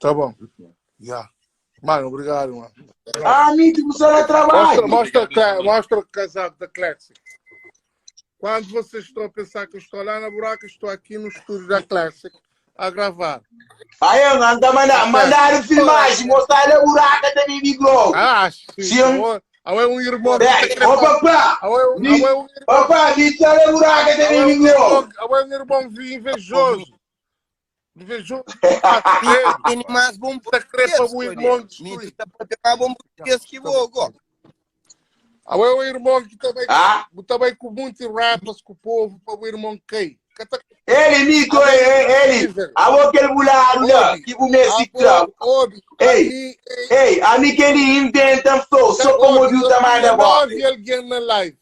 Tá bom. Já. Mano, obrigado, mano. Ah, Mito, você não trabalha. Mostra o casaco da Classic. Quando vocês estão a pensar que eu estou lá na buraca, estou aqui no estúdio da Classic a gravar. Aí, anda mandaram filmagem, mostrar a buraca da Bibi Glow. Ah, sim. É um irmão que Ô, papá! Papá, me tira a buraca da Bibi Glow. É um irmão invejoso. Invejoso. Tem mais bom crepa o irmão destruir. É um irmão que também com muitos rapas com o povo para o irmão cair. Ele, Mito, ele. Aquele mulher lá, que o Messi cravo. Ei, a mim que ele inventa flow, só como viu o tamanho da bola. Não alguém na live.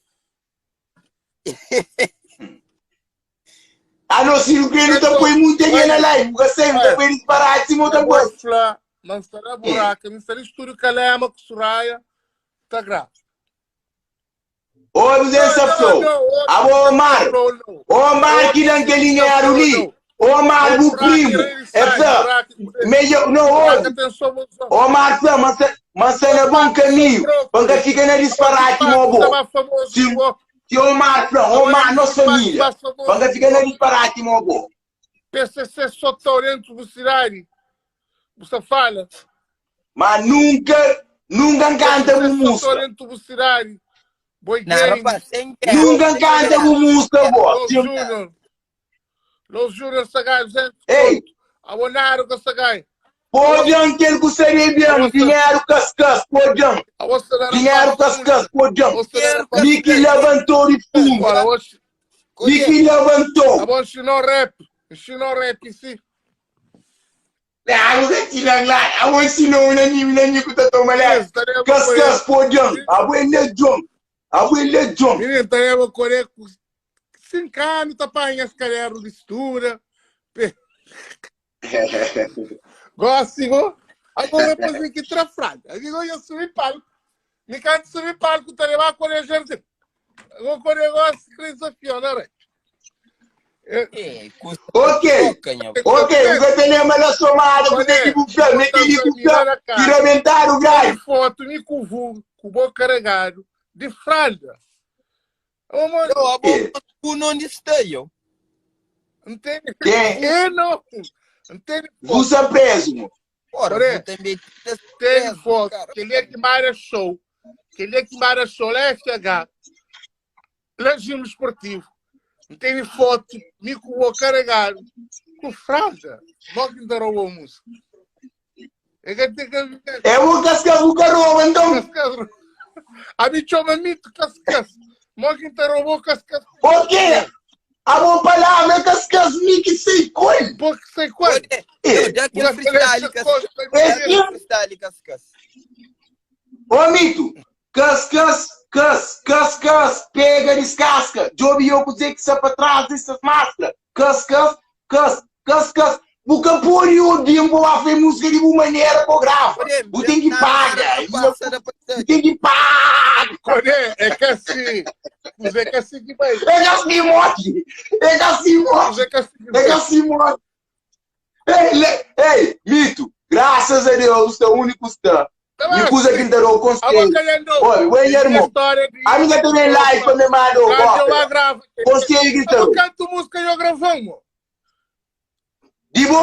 A não ser que ele tá põe muito dinheiro na live, porque sempre tá põe disparar de cima da coisa. Não está na buraca, não está no estúdio Calema, com Soraya, está grave. Ô, essa flow. Omar que não quer dinheiro ali. Omar, o primo. Essa. Melhor, não, Omar, mas é no bom caminho. Porque fica na disparate, meu bom. Se Omar, nossa família. Porque fica na disparate, meu bom. PCC só está orientado do Cirari. Você fala. Mas nunca canta o música. Nunca canta o música, bom. Los Júnior Sagai, ei, abonaram com Sagai. Pode que gostaria bem, dinheiro cascas, pode. Dinheiro cascas, pode. Miki levantou de fundo. Miki levantou. Agora ensinou rap, sim. Não, você tira lá, agora ensinou na minha que tá tomando lá. Cascas, pode. Agora ele é John. Menino, tá aí, eu correr com 5 anos, tá para as carreiras de mistura. Gosto, agora depois vem que trafrada. Eu digo, eu subi palco. Me canto subir palco, tá levando a correr jardim. Eu correr gosto de desafio, né? Ok, você tem uma somada, você tem que buscar, me tem que buscar, tirar o gás. Foto, me com boca carregado, de fralda. Tu não distrai, eu. Entende? Quem? Não. Entende? Você é preso. Tem foto. Aquele é que mara show. Lá é chegar. Regime esportivo. Tem foto. Me com carregado. Com fralda. Logo que darou o almoço. É o cascas do carro, então. A mim chama mito cascas. Logo que darou o cascas. Ok. A boa palavra é cascas, Miki, sei qual. Porque sei qual. Já que é freestyle, cascas. Ô, Mito. Cascas, pega, descasca. Job eu dizer que sai para trás dessas máscaras. Cascas. Porque por o tempo a fazer música de uma maneira para grava. Você tem que pagar. Você tem que pagar. É que assim. É que assim que vai. É que assim morre. Ei, Mito. Graças a Deus, você é o único que está. Me cusa que entrou o conselho. Olha, o irmão. A minha também live para me mandar o conselho que entrou. Eu canto música e eu gravamos. Dibo,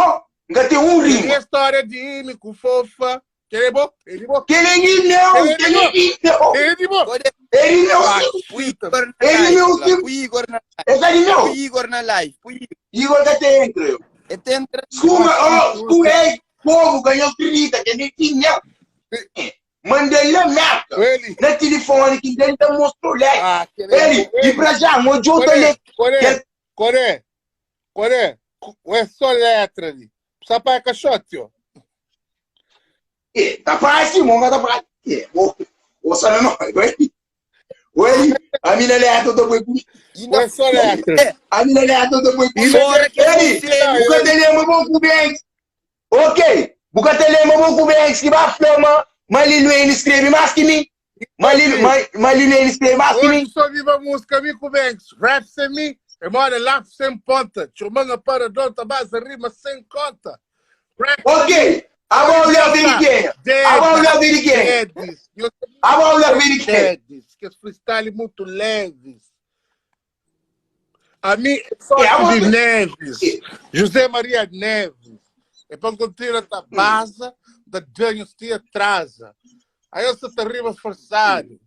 ainda tem um rimo. Tem história de Imico, fofa. Ele não. Ele não. Igor na live. Igor que tem entre. Desculpa, povo ganhou 30, que nem tinha. Mandei lá marca. No telefone que ele mostrou lá. Ele, e para já, mostrou ele. Coré. É só letra ali. Só para caixote, ó. Tá próximo, mas tá próximo. Ouça não, Oi, a minha letra do boi. É só letra. A minha letra do boi. Ele, o cantelema bom com bem. Ok, o cantelema bom com bem. Que vai filmar, mas ele não escreve mais que mim. Mas ele não escreve mais que mim. Eu só vivo a música, me com bem. Rap sem mim. Eu moro lá sem ponta. Chumanga para dota base rima sem conta. Ok. Neves. Que esse freestyle muito leves. A mim, só de Neves. José Maria Neves. É para continuar a base da ganhos que atrasa. Aí você está arriba forçado.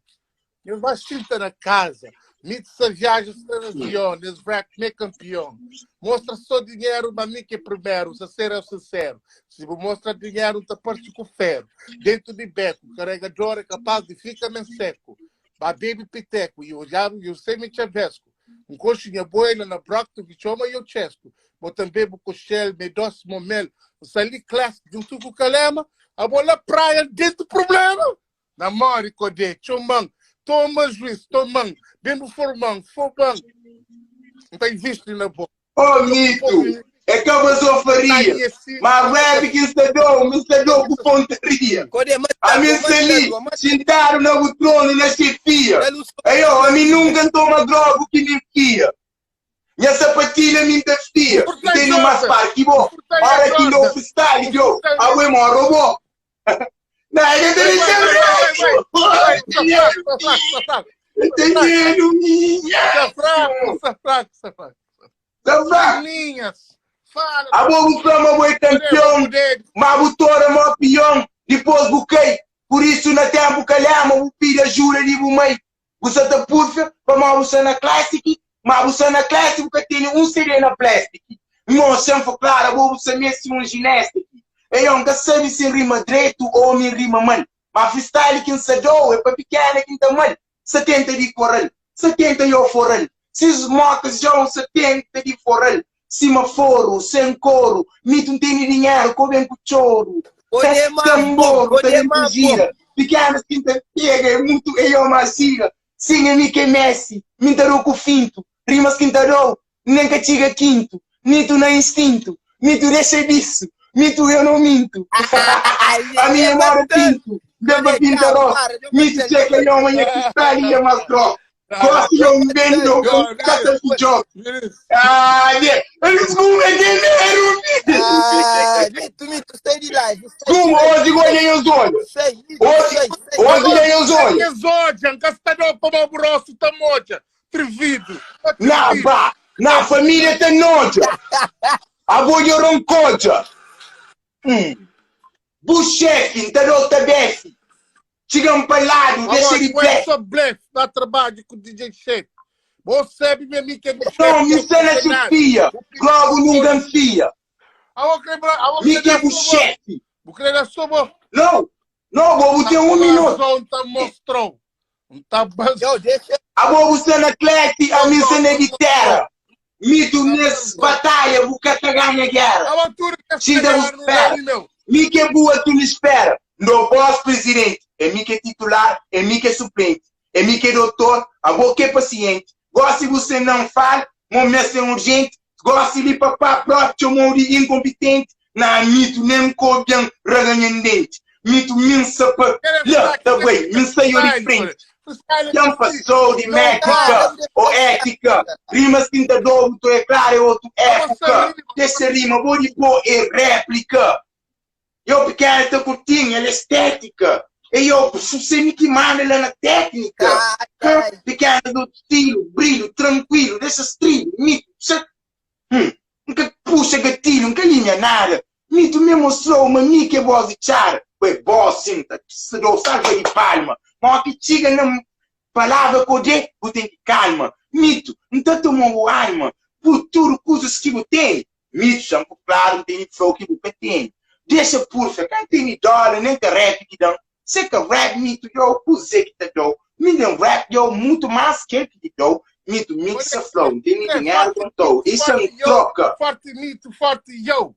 Eu vou sentar na casa. Mitsa viaja no avião. Esse rap é campeão. Mostra só dinheiro, mas mim que é primeiro. Se ser é sincero. Se mostra dinheiro, tá parte com ferro. Dentro de beco, carregador é capaz de ficar men seco. Baby piteco. E eu sei me chavesco. Coxinha boina na brocto que chama e eu chesco. Mas também o coxel, me doce, momel. Sali clássico de um tuco calema. A bola praia dentro do problema. Na mori, codê, chumang. Toma juiz, tomang. Bem formang, fobang. Não tem visto na boca. Oh, Mito. É que eu faria. Mas rap que se deu com pontaria. A mim se ali, sentaram no trono na chefia. Eu, a mim nunca toma droga que me fia. Minha sapatilha me vestia. Tem umas parques, bom. Hora que não freestyle, eu. A ué, robô. Não, ele tem dinheiro, minha. Safraco. A boa fama foi campeão, mas o touro é meu peão. Depois buquei, por isso na tempo calhama, o filho jura de bumei. Você tá puxa, para você na Classic, mas você na Classic porque tem um CD na Plastic. Não sempre claro, você mesmo um ginástica. Eu nunca sabe se rima direito ou me rima mano. Mas freestyle que se deu é para pequena que tá mano. 70 de coral, 70 eu foral. Se os mocas já 70 de foral. Simaforo, sem coro, mito não tem dinheiro, comem com choro. Tambor, tem gira. Pequenas quinta pega, é muito eu macia. Sim, é Mickey Messi, me darou com finto. Rimas quinta dou, nem que chiga quinto. Mito na instinto, mito deixa disso. Mito eu não minto. A minha mora pinto, deva pinta roça. Mito checa eu amanhã que está ali a mais troca. Gosto de um bendo, cata de jogo. Eles vão dinheiro. Mito, stay de live. Como hoje ganhei os olhos. Hoje ganhei os olhos. Exódia, castador para o brosso, tá moja. Trevido. Na família tem noja. Avô de roncoja. Buchefe, entendeu? Tabefe. Chegam para lá, deixa de blefe. Só blefe, dá trabalho com o DJ Chefe. Você me amiga que não, me cena Sofia. Logo nunca enfia. Mickey é o chefe. Não, vou ter um minuto. Mostrou. A você na Clete, a minha cena de terra. Mito nessa batalha, o que ganha guerra. Chega o espera. Mickey é boa, tu me espera. No boss presidente, é mim que é titular, é mim que é suplente, é mim que é doutor, a boca é paciente. Gosta se você não fala, momento é urgente. Gosta de papá próprio, chamou de incompetente. Na mito nem cobiam, reganhando dente. Mito minsa para lá, também, minsa eu de frente. Quem passou de médica ou ética, rimas quinta dobro, tu é claro, é outra época. Dessa rima, vou de boa é réplica. Eu pequeno estou curtindo, ela é estética. E eu sei que manda ela na técnica. Pequeno do estilo, brilho, tranquilo, dessas trilhas, mito. Nunca puxa gatilho, nunca linha nada. Mito me mostrou uma mica é voz de chara. Ué, boss, sim, se dou salva de palma. Mas que chega na palavra poder, você tem que calma. Mito, não está tomando arma. Futuro, coisas que você tem. Mito, já claro, tem flow que você tem. Deixa porfa, quem tem dólar, nem que rap que dão. Se que rap, mito, eu usei que te dou. Me dão rap, eu muito mais que te dou. Mito, mixa flow, não tem dinheiro com todo. Isso é um troca. Forte mito, forte yo.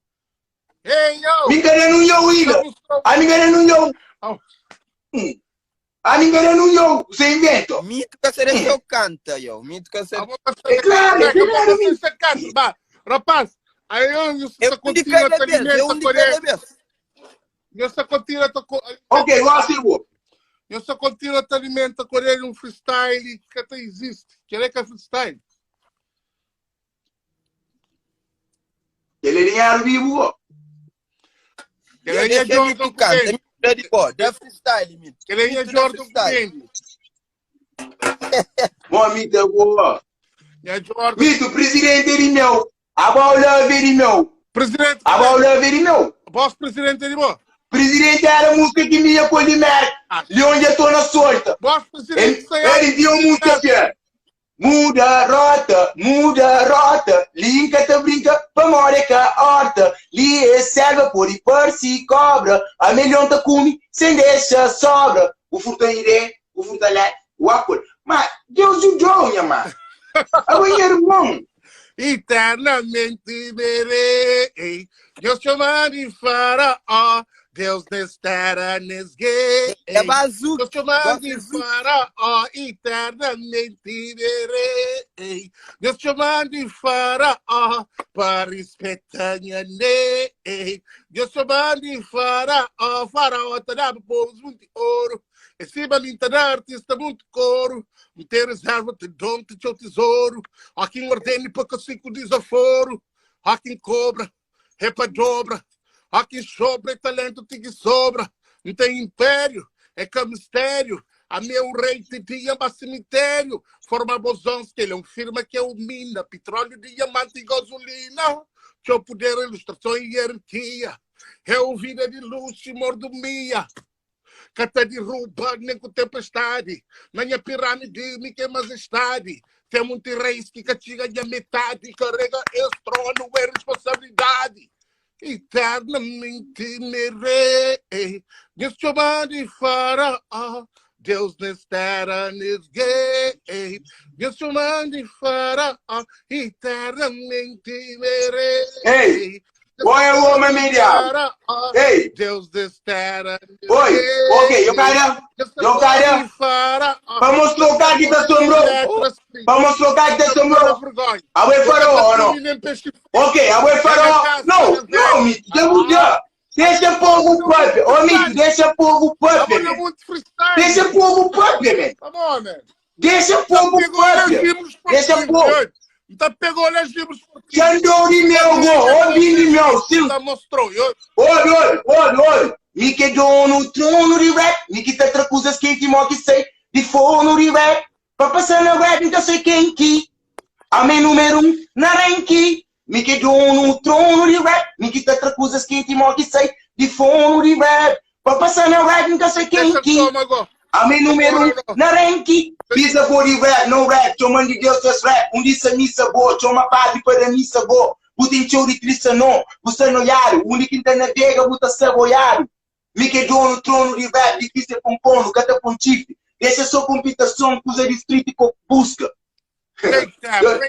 Hey, yo. Me querendo yo, Ida. A me querendo yo. A me querendo yo. Você inventa. Mito que você não canta, yo. Mito que você... É claro, é claro. Você canta, rapaz. Aí eu continua a alimenta Coreia. Eu só continua a Ok, lá se vou. Eu só continuo a alimenta Coreia um freestyle que até existe. Que é freestyle. Ele é dinheiro vivo. Ele é Jordan Coreia. Ready, boy. Dá freestyle, mito. Ele é Jordan Mendes. Mito, boa. É Jordan. Mito, presidente de meu. Abaula de meu. Presidente. Abaula de meu. Vosso presidente de boa. Presidente era música que me ia com de merda. Leão já estou na sorte. Vosso presidente. Ele deu música que é. Muda rota, linka te brinca, pa more ka horta, li é serva por e por si cobra, a milhão te come, sem deixa sobra, o furto irê, o furto lá, o acor, mas Deus o João, minha mãe, a banheiro bom. Eternamente verei, Deus chamando de faraó, Deus destera nesguei. É bazuca. Deus chamando de faraó, eternamente verei. Deus chamando de faraó, para respeitar ney. Deus chamando de faraó, faraó te dá povos muito ouro. Esse me te dá artista muito couro. Me ter reserva, te dom, te teu tesouro. Há quem ordene para que cinco desaforo. Há quem cobra, é para dobra. Há quem sobra, é talento que sobra. Não tem império, é que é mistério. A meu rei te dia para cemitério. Forma bosões, que ele é um firma que é o mina. Petróleo, diamante e gasolina. Seu poder, ilustração e hierarquia. É o vida de luxo e mordomia. Cata de rouba, nem com tempestade. Na minha pirâmide, me que majestade. Tem muitos reis que castiga a metade. Carrega esse trono, é responsabilidade. Eternamente me rei. Deus chamando de faraó. Deus nestera nesguei. Deus chamando de faraó. Eternamente me rei. Ei! Oi, o homem mídia. Ei! Deus destera. Oi, ok, eu quero. Vamos trocar de assombrou. Vamos trocar de assombrou. Awe farol, não? Ok, awe farol. Não, Mito, deixa o povo pop. Ô, Mito, deixa o povo pop. Deixa o povo pop, man. Deixa o povo pop. Deixa o povo. Então pegou os livros. Chandori meu go, ouvindo meu, sim. Mostrou. Olha. Me quedou no trono de rap. Me que tetra coisas que que sei. De forno de rap. Pra passar na rap, então sei quem que. Amém número 1 na ranking. Me quedou no trono de rap. Me que tetra coisas que sei. De forno de rap. Pra passar na rap, então sei quem que. Amém número 1 na ranking. Pisa for de rap, no rap. Chama de Deus faz rap. Disse missa boa. Chama padre para missa boa. Putin show de triste não. Você não yaro. Único que na vega, puta ceboiaro. Me quedou no trono de rap. Difícil compondo. Cata com chifre. Deixa sua computação. Usa de street e busca.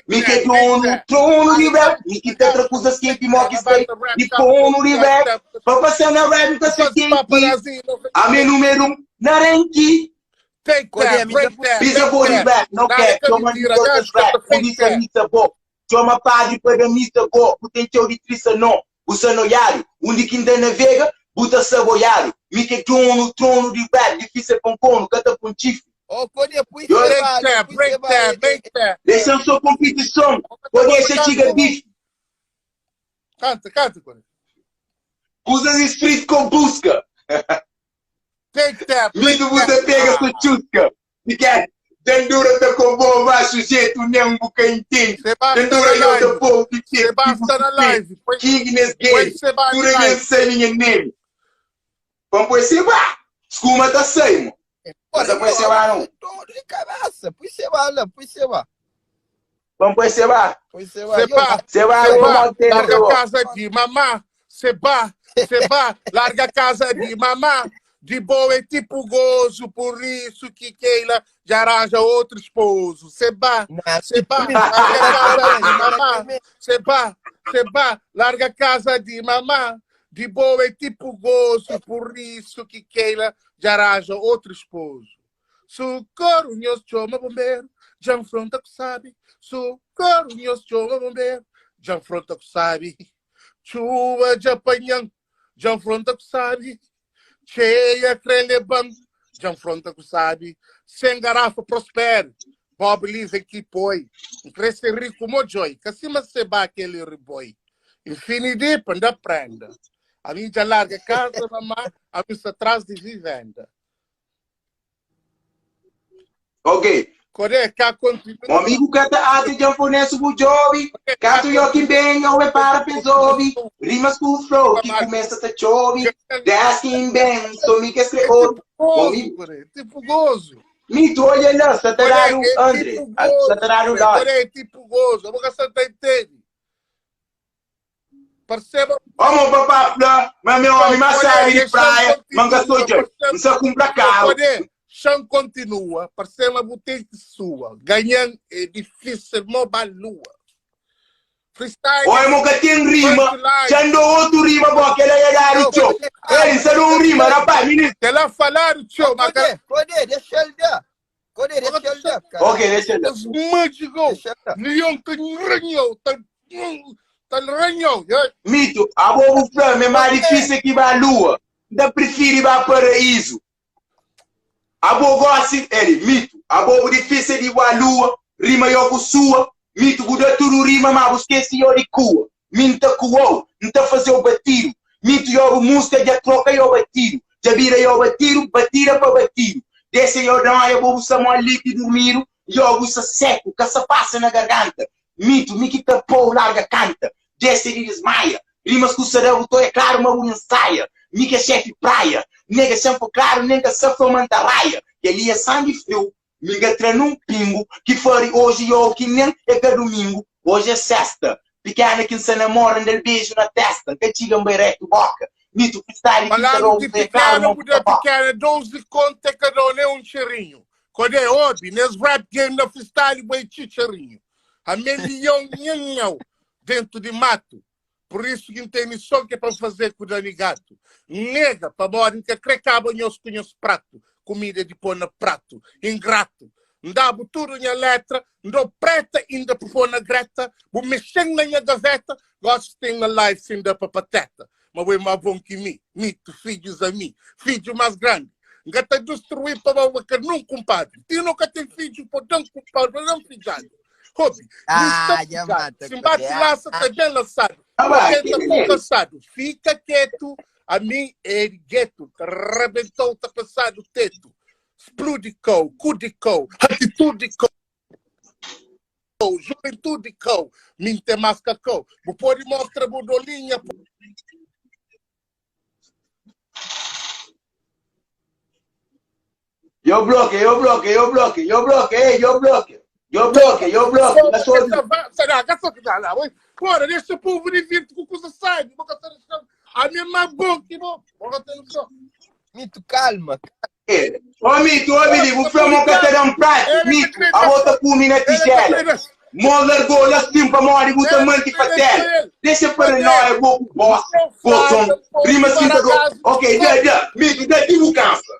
Me quedou no trono de rap. Me que tetra coisas que sei. De forno de rap. Pra passar na rap, então sei quem que. Amém número 1 na ranking. Take that, break that. Pisa for the rap, no cap. Chama de Deus rap. Polícia missa boa. Chama padre para missa boa. Putem teu de triste não. Usa no yaro. Onde que ainda navega, buta saboiaro. Me que no trono de rap. Difícil compondo, canta com chifre. Oh, podia pôr break that. Deixa sua competição. Poder ser chiga bife. Canta, Cone. Usa street com busca. Take that. Mito você pega sua chusca. Fica. Dendura tá com bom baixo jeito, nem um boca inteiro. Dendura eu tô bom. Sebastian na live. King nesse game. Tudo é sem ninguém nele. Vamos pôr esse bar. Escuma tá sem, mano. Mas pôr esse bar não. Todo de cabeça. Põe esse bar lá, põe esse bar. Vamos pôr esse bar. Põe esse bar. Larga a casa de mamá. Seba, larga a casa de mamá. De boa é tipo gozo, por isso que Keila já arranja outro esposo. Seba, larga a casa de mamá. Seba, larga a casa de mamá. De boa é tipo gozo, por isso que Keila já arranja outro esposo. Socorro, meus chama bombeiro, já afronta que sabe. Socorro, meus chama bombeiro, já afronta que sabe. Chuva de apanhão, já afronta que sabe. Cheia, creleban, já afronta que sabe. Sem garrafa, prospere. Bob Lisa que põe. Cresce rico, mojoi. Cacima seba aquele riboi. Infinity, panda prenda. A minha já larga casa, mamãe, a minha atrás de vivenda. Ok. Coré, cá continua. O amigo que está a te japonês o job, caso eu que bem, eu para pesobi, rimas com o flow, que começa a chover, desce bem, sou me que se outro. Tipo gozo. Mito, olha lá, satarado André, satarado lá. Coré, tipo gozo, eu vou gastar tempo. Perceba? Vamos papá, mas meu homem, mas sai de praia, manga soja, não se compra carro. Chão continua, parece uma boutique sua. Ganhando é difícil, mobile lua. Freestyle. Oi, nunca tem rima. Já andou outro rima, porque ele ia dar o show. Ele só não rima, rapaz, menino. Ela falar o show, mas... Code, deixa ele dar. Code, deixa ele dar. Ok, deixa ele dar. Os mágicos. Leão tem ranhão, tem ranhão. Mito, a bobo flame é mais difícil que vai à lua. Ainda prefiro ir para paraíso. A bobo assim, ele, mito. A bobo difícil de ir à lua. Rima eu com sua. Mito, guda tudo rima, mas você esquece eu de cua. Minta cuou, não tá fazer o batido. Mito, eu música, já troca eu batido. Já vira eu batido, batida para batido. Desse eu não, eu vou usar uma líquido dormir. Eu uso seco, que se passa na garganta. Mito, me que tapou, larga canta. Desse ele desmaia. Rimas com o cerebro, tô é claro, uma unha saia. Me que é chefe praia. Nega sempre claro, nega se foi mantaraia. Ele é sangue frio. Minga treina um pingo, que foi hoje eu que nem é que domingo. Hoje é sexta. Pequena que se namoram del beijo na testa. Que tiga um bereto boca. Mito freestyle que se não vê calma. Pequena, 12 conta cada um é um cheirinho. Quando é hobby, nesse rap game da freestyle, vai chicharrinho. A milhão dentro de mato. Por isso que não tem missão que é para fazer com o Dani Gato. Nega, para morrer que crecaba nós conhece prato. Comida de pôr no prato. Ingrato. Ndabo tudo na letra. Ndo preta ainda para pôr na greta. Vou mexer na minha gaveta. Gosto de ter live ainda para pateta. Mas é mais bom que mim. Mito, filhos a mim. Filho mais grande. Gata destruir para o que não compadre. Tu nunca tem filho para não compadre. Não filhado. Hobby. Já mata. Se bate laça, tá bem lançado. Cansado. Fica quieto. A mim é gueto. Rebentou, tá passado o teto. Explodicou, cudicou, atitudicou. Juventudicou. Minte mascacou. Vou pôr e mostra bodolinha. Eu bloqueio. Será que dá lá? Bora, deixa o povo divirtir com coisa sai. A minha mais bom que bom. Mito, calma. Ô, Mito, o flamo que te dá um prato. Mito, a outra comida tigela. Mola gola, simpa, mori, buta manti patel. Deixa para nós, eu vou com boss. Gosson, prima cinta do... Ok, Mito, dá tiro câncer.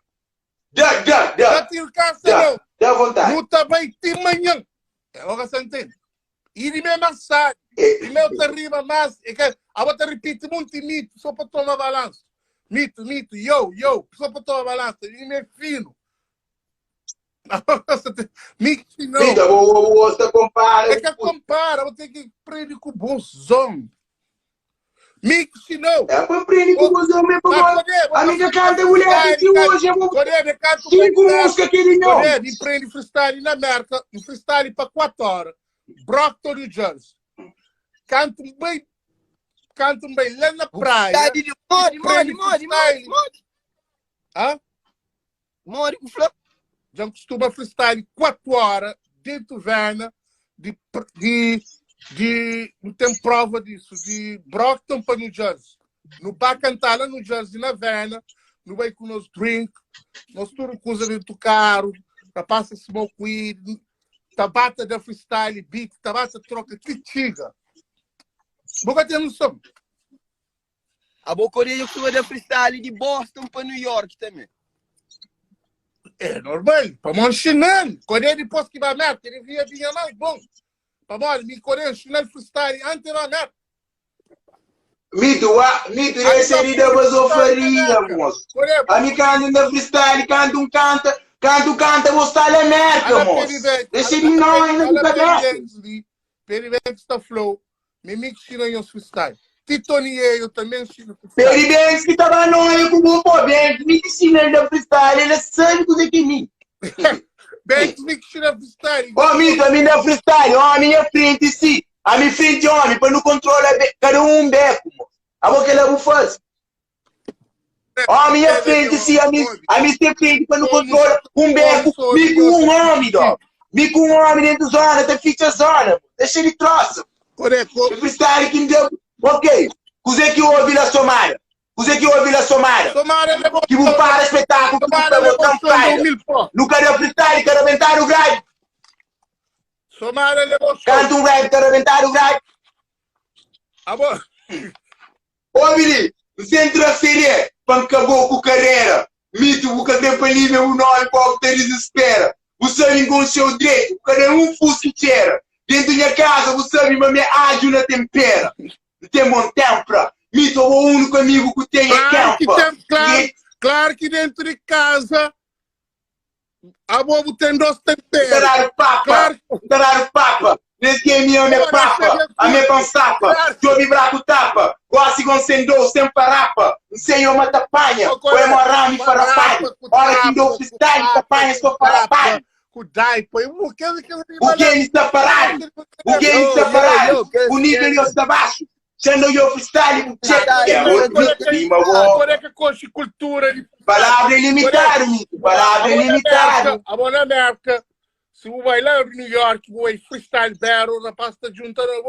Dá tiro câncer, não. Dá vontade. Não também tem manhã. Agora você entende? E de mesmo assado. E meu terrível mas a outra repite muito mito, só para tomar balanço. Mito, yo, só para tomar balanço. E me fino. Mito, não. Mito, você compara. É que compara, vou ter que aprender com o bonzão. Mito, se não. É para aprender com o bonzão mesmo. Amiga, canta mulher que hoje eu vou... 5 músicas que ele não. Me prende freestyle na América, um freestyle para 4 horas. Brockton, New Jersey. Canto bem lá na praia. Mori com flor. Já costuma freestyle 4 horas dentro de Verna. Não tem prova disso. De Brockton para New Jersey. No bar cantar lá no New Jersey, na Verna. No vai com nos drink. Nós tudo coisa dentro do carro. Passa smoke weed. Tabata da freestyle, beat, tabata troca, que tiga. Boca tem noção. A Bocoreia foi da freestyle de Boston para New York também. É normal, para mim chinelo. Coreia depois que vai merda, ele via vinha mais bom. Para mim, Coreia chinelo freestyle antes da merda. Mito, esse aí da basofaria, moço. A mim canta na freestyle, canta. Canto, você está na merda, moço. Deixa ele não, ainda não tá dentro. Perivex está flow. Me mix tira os freestyle. Titonieiro também ensina freestyle. Peri Banks que tava noivo com o pô, Banks me ensina da freestyle, ele sabe o que é mim. Banks me ensina freestyle. Ó, Mito, a minha freestyle, ó, a minha frente sim. A minha frente, homem, para não controlar cada um beco, mo. A boca ela não faz. Ó, a minha frente sim, a minha frente para não controlar um beco, me com um homem, ó. Me com um homem dentro da zona, tem ficha zona, deixa ele troça. Correto. Freestyle que me deu. Ok. Cusê que ouve a Somara. Cusê que ouve a Somara. Que vou para espetáculo. Que vou para botar um pai. Nunca deu freestyle, quero aventar o grade. Somara levou. Canta um rap, quero aventar o grade. Amor. Ô, Billy, você entrou a série. Para acabou com a carreira. Mito, o que tem para livre o nome para obter desespera. Você me encontrou o direito. Cada um fusca que era. Dentro da minha casa, você me ágil na tempera. Tem bom tempo. Mito é o único amigo que tem campo. Claro que dentro de casa a bobo tem dois temperos. Tarar papa. Nesse game é minha papa. A minha pensapa. Eu vibrar com tapa. Quase com sendo sem parapa. Não sei eu mata panha. Ou é morame farapalho. Hora que dou freestyle, tapanha só farapalho. Cuidado, pô. O que ele está parado? O que ele está parado? O nível está baixo. Sendo eu freestyle, o que é muito prima, agora que coxa cultura. Palavra ilimitada, Mito. Palavra ilimitada. A boa América, se eu vai lá em New York, vou freestyle battle, na pasta junta, eu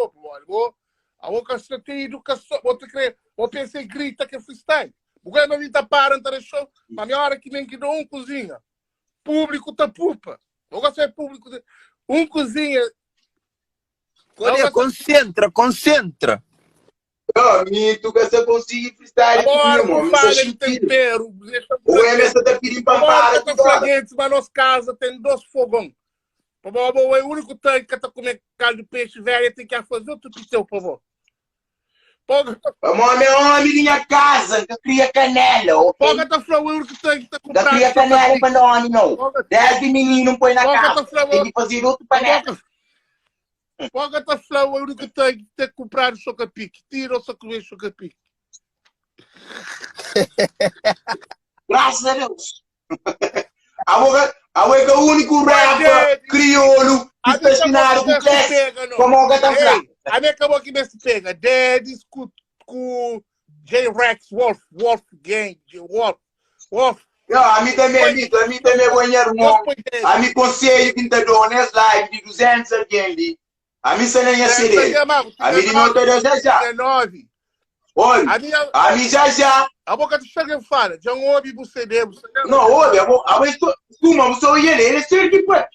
vou. A boca está tem educação, vou pensar em grita que é freestyle. O que é uma vida para entrar no show, mas a minha hora que nem que não cozinha. Público tá pupa. Eu gosto de público. Cozinha. Concentra. Oh, Mito, que você consegue freestyle agora, não fala de tempero. O Emerson tá pedindo para parar. Mas nossa casa tem 2 fogões. O único tanque que está comendo carne de peixe velho tem que fazer outro piteu, por favor. Vamos, meu homem, minha casa, que cria canela. Poga tá falando, o único tanque que está comprando. Não cria canela para nós, não. 10 meninos não põe na casa. Tem que fazer outro panela. Poga tá falando, o único tanque que tem que comprar o chocapique. Tira o sacolinho de chocapique. Graças a Deus. A é o único rapper crioulo que está assinado com o classe. Como o gata fraca. A minha acabou que me se pega. Dead com J-Rex, Wolf Gang, Wolf. A mim também vou irmão. A mim conselho que está dando nessa live de 200 alguém. A mim se não ia ser ele. A mim de meu Deus já. Olha, a mim já. A boca de chega e fala, já ouve você deve. Não, ouve, você ouve ele é ser que pode.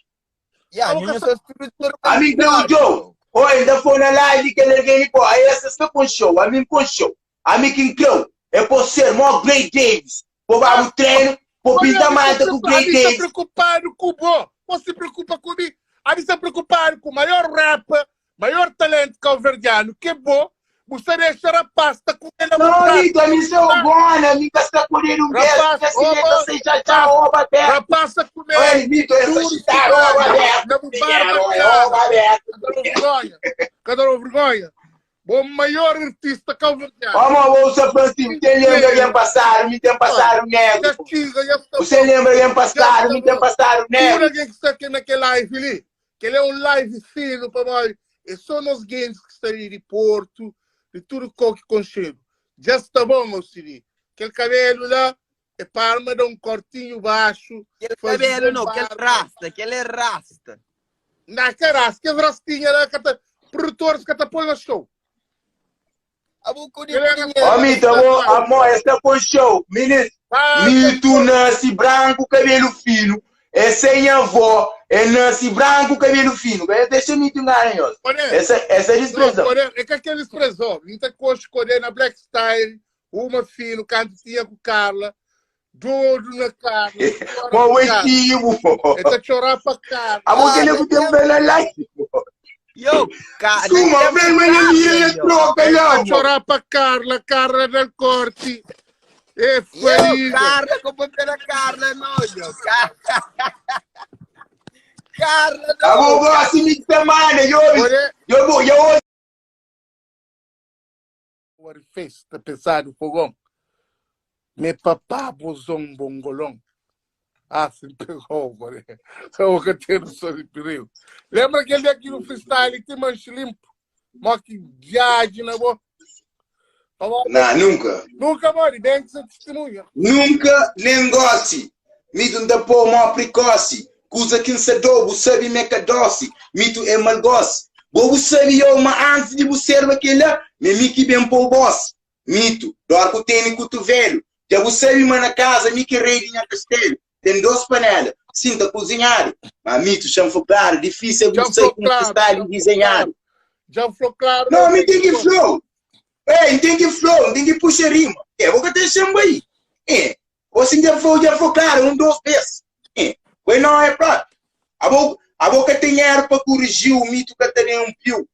A mim deu o Joe. Olha, ainda foi na live que ele ganhou, pô, aí essa está com show, a mim com show. A mim quem creu, é por ser mó Great Davis. Por dar o treino, por pintar mata com Great Davis. Você está preocupado com o bom, você se preocupa comigo. A mim está preocupado com o maior rapper, maior talento calverdiano, que é bom. Você deixa a pasta com ele. Não, Lito, a mim sou bona, a mim está colhendo um beijo, que assim é que você já rouba aberto. Rapassa com ele. Olha, Lito, essa está rouba aberto. Cadê a vergonha? O maior artista calverdiano. Vamos, São Francisco, você lembra que passaram, me tem passado o negro. Você lembra que passaram, me tem passado o negro. Por que está aqui naquele live ali? Que ele é um live fino para nós. E só nos games que estão aí de Porto, de tudo que conchego. Já está bom, meu Siri. Aquele cabelo lá é para dar um cortinho baixo. Aquele cabelo não, aquele é rasta. Não, que rasta, que rastinha lá, produtores que estão no show. Mito, amor, esta foi show. Mito nasce branco, cabelo fino. É sem avó, é nasce branco, cabelo fino. Deixa eu me enganar, essa é a expressão. É que aquela expressão. Muita coisa escolher na Black Style, uma fino, cantinha com Carla, doido na Carla. Bom, o estivo. É para chorar para Carla. A boca ele tem bela live. Cara. Uma vermelha troca, não. Chorar para Carla del Corte. E foi Carla, como pela Carla, não, Carla, não. A vovó assim me semana, eu agora fez, tá pensado, fogão. Me papá, bozão, bongolão. Ah, se pegou, agora. Só que tem no seu perigo. Lembra aquele aqui no freestyle que tem manche limpo? Mó que viagem, né, boa? Não, nunca. Nunca, mano, bem que você testemunha. Nunca negócio. Mito da pô, mó precoce. Cusa que se dobo, sabe meca doce. Mito é malgoce. Bobo sabe eu, mas antes de você ser aquele, me que bem pô boss. Mito, dorco tênis cotovelo. Já você sabe, na casa, me que rei de castelo. Tem 2 panelas, sinta cozinhar. Mas mito, chama claro, difícil é você com freestyle desenhado. Já falou claro. Não, me tem que flow. Tem que flow, não tem que puxar rima. Vou que te chamo aí. Você já foi claro, 1, 2 vezes. Pois não é prato. A boca tem dinheiro para corrigir o mito que tem um fio.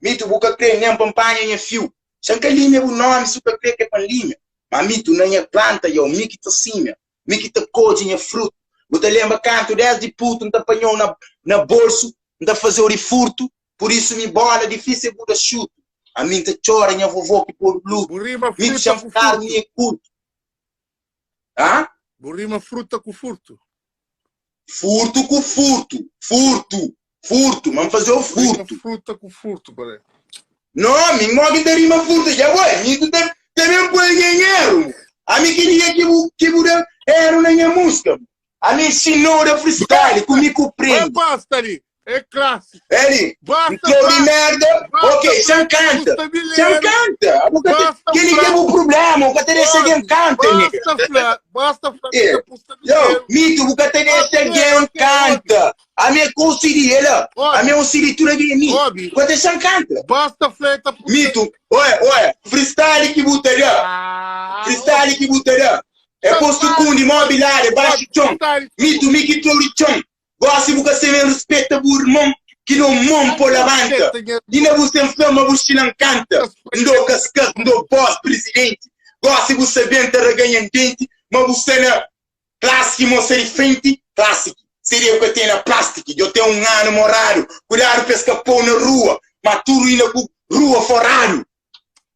Mito, boca crê, nem pampanha, nem fio. Chanca linha, o nome, super crê que é para linha. Mas mito, nem é planta, eu, me que te cima. Me que te code, nem fruto. Você lembra canto, 10 de puto, não te apanhou na bolso, não te fazer o furto. Por isso, me bola, difícil, Buda chuto. A mim te chora, minha vovó que pôr blue. Mito, chama caro, nem é curto. Hã? Burrima fruta com furto. Furto com furto. Furto. Vamos fazer o furto. Fruta com furto, peraí. Não, me mogue de rima furto. Já vai. Me tu também põe dinheiro. A mim queria que você era na minha música. A mim ensinou a freestyle comigo prende. Basta ali. É clássico. Ele, então de merda, ok, já canta. Quem tem o problema, o que tem esse alguém canta, Basta, mito, o que tem esse alguém canta. A minha consideira, a minha consideira de mim, o que tem esse canta. Basta, fleta. Mito, olha, freestyle que botaria. Freestyle que botaria. É posto com imobiliário, baixo chão. Mito, Miki Torichão. Gosto de você me respeita por irmão que não mão por a banca. E não você enfama, você não canta. Não cascas, não boss, presidente. Gosto de você bem ter ganhando gente, mas você não clássico, você de frente, clássico. Seria o que tem na plástica. Eu tenho um ano morado, cuidado para escapar na rua, mas tudo indo com rua forado.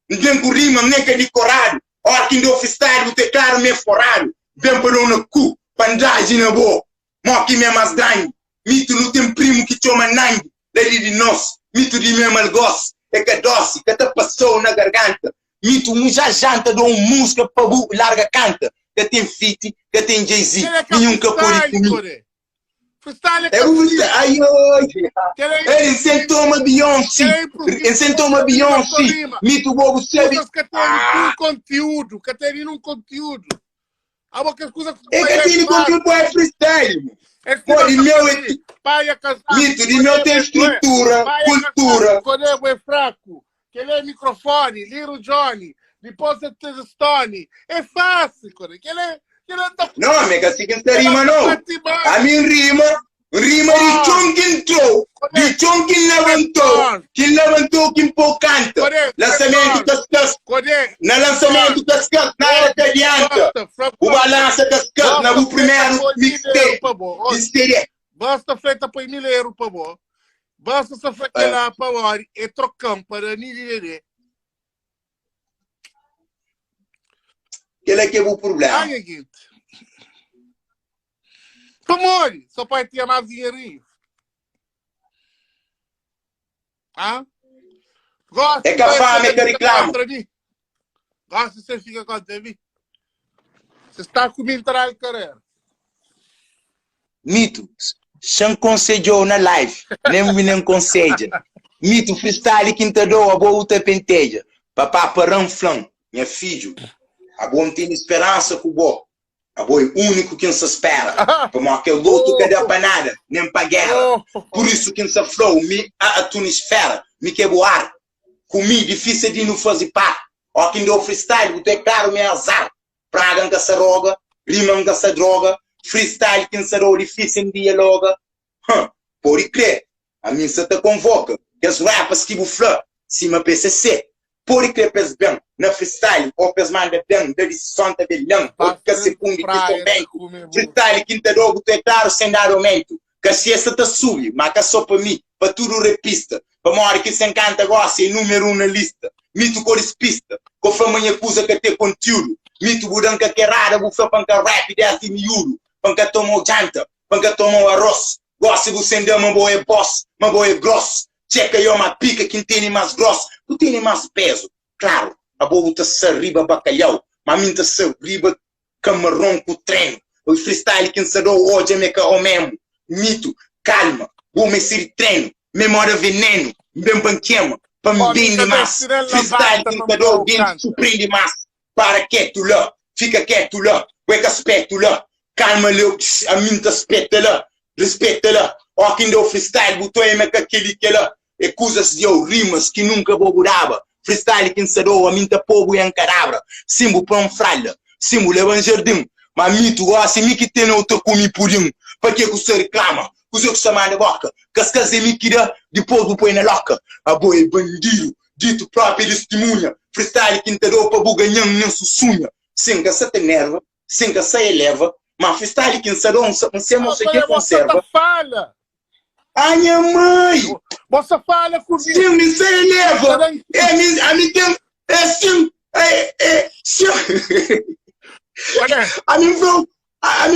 Não tem com rima, nem que é decorado. Olha quem deu freestyle, você claro, meio forado. Vem para no cu, pandagem na boa. Moque me mais grande, mito não tem primo que chama nangue, lady de nós, mito de mesmo algoz, é que doce, que te passou na garganta, mito já janta de uma música para larga canta, que tem fit, que tem Jay-Z, nenhum que pode comigo. É o ele sentou uma Beyoncé, mito bobo sabe. Que tem um conteúdo. A boca coisa é que aquele conteúdo é freestyle. De meu mito, de meu tem estrutura, cultura. Quando é fraco, que ele é microfone, Little Johnny, depois é Stone. É fácil, que ele é não, mega assim que rima não. A minha rima de chonquin entrou, de chonquin levantou, quem pô canta. Lançamento das na lançamento das nada te adianta. O balança das na o primeiro mixtape. Basta feita para mineiro, por favor. Basta só feita lá para hora e trocam para ninguém. Aquele é que é o problema. Tomori, só para ter mais dinheirinho. É que a fama é que reclama. Gosta de você fica com David. Você está comigo atrás, carreira. Mito, sem conselho na live, nem conselho. Mito, freestyle quinta do, a boa outra penteja. Papá parão flan, minha filho. A boa não tem esperança com o boa. A boa é o único que não se espera. Como aquele outro que dá para nada, nem para guerra. Por isso que não se flow, a tunisfera, me quebra ar. Comi, difícil de não fazer par. Ó, quem deu freestyle, você é claro, meu azar. Praga que se roga, rima que se droga. Freestyle que se roga, difícil em dialoga. Pode crer, a mim se te convoca. Que os rappers que buflam, cima PCC. Pode crer, pes bem, na freestyle, ou pes manda bem, da decisão tá belhão. Porque se funde que estão bem. Freestyle que te roga, tu é claro, sem dar aumento. Que se essa te sube, mas que só para mim, para tudo repista. Para uma hora que se encanta, gosta, é número 1 na lista. Mito cores pista, com fama acusa que tem conteúdo. Mito budanca que rara, bufa panca rap e assim miúdo. Panca tomou janta, panca tomou arroz. Gosta de você uma boa boss, uma boa grosso. Checa eu uma pica que tem mais grosso, tu tem mais peso. Claro, a boa tá se riba bacalhau, mas minta se riba camarão com treino. O freestyle que encerrou hoje é meca o mesmo. Mito, calma, vou me ser treino. Memória veneno, bem banquema, para me bem mais. Freestyle que encerrou, bem surpreende mais. Para quieto lá, fica quieto lá, ué que aspecto lá. Calma, a minta aspecta lá, respeita lá. Ó, quem deu freestyle, botou aí meca aquele que lá. E coisas de rimas que nunca bogurava. Freestyle que encerrou, a minta povo e encarabra. Simbo para um fralha, simbo leva um jardim. Mas mito, assim, me que tem no teu comi pudim. Para que você reclama? Os outros chamam de boca. Cascas de miquira, depois do põe na loca. A boi bandido, dito próprio testemunha. Freestyle que enterou para buganhão nem sussunha. Sem que se te nerva, sem que se eleva. Mas freestyle que encerrou, não sei o que conserva. Falha! Ai, minha mãe! Você falha comigo! Sim, me se eleva! A mim tem... sim! Sim! A mim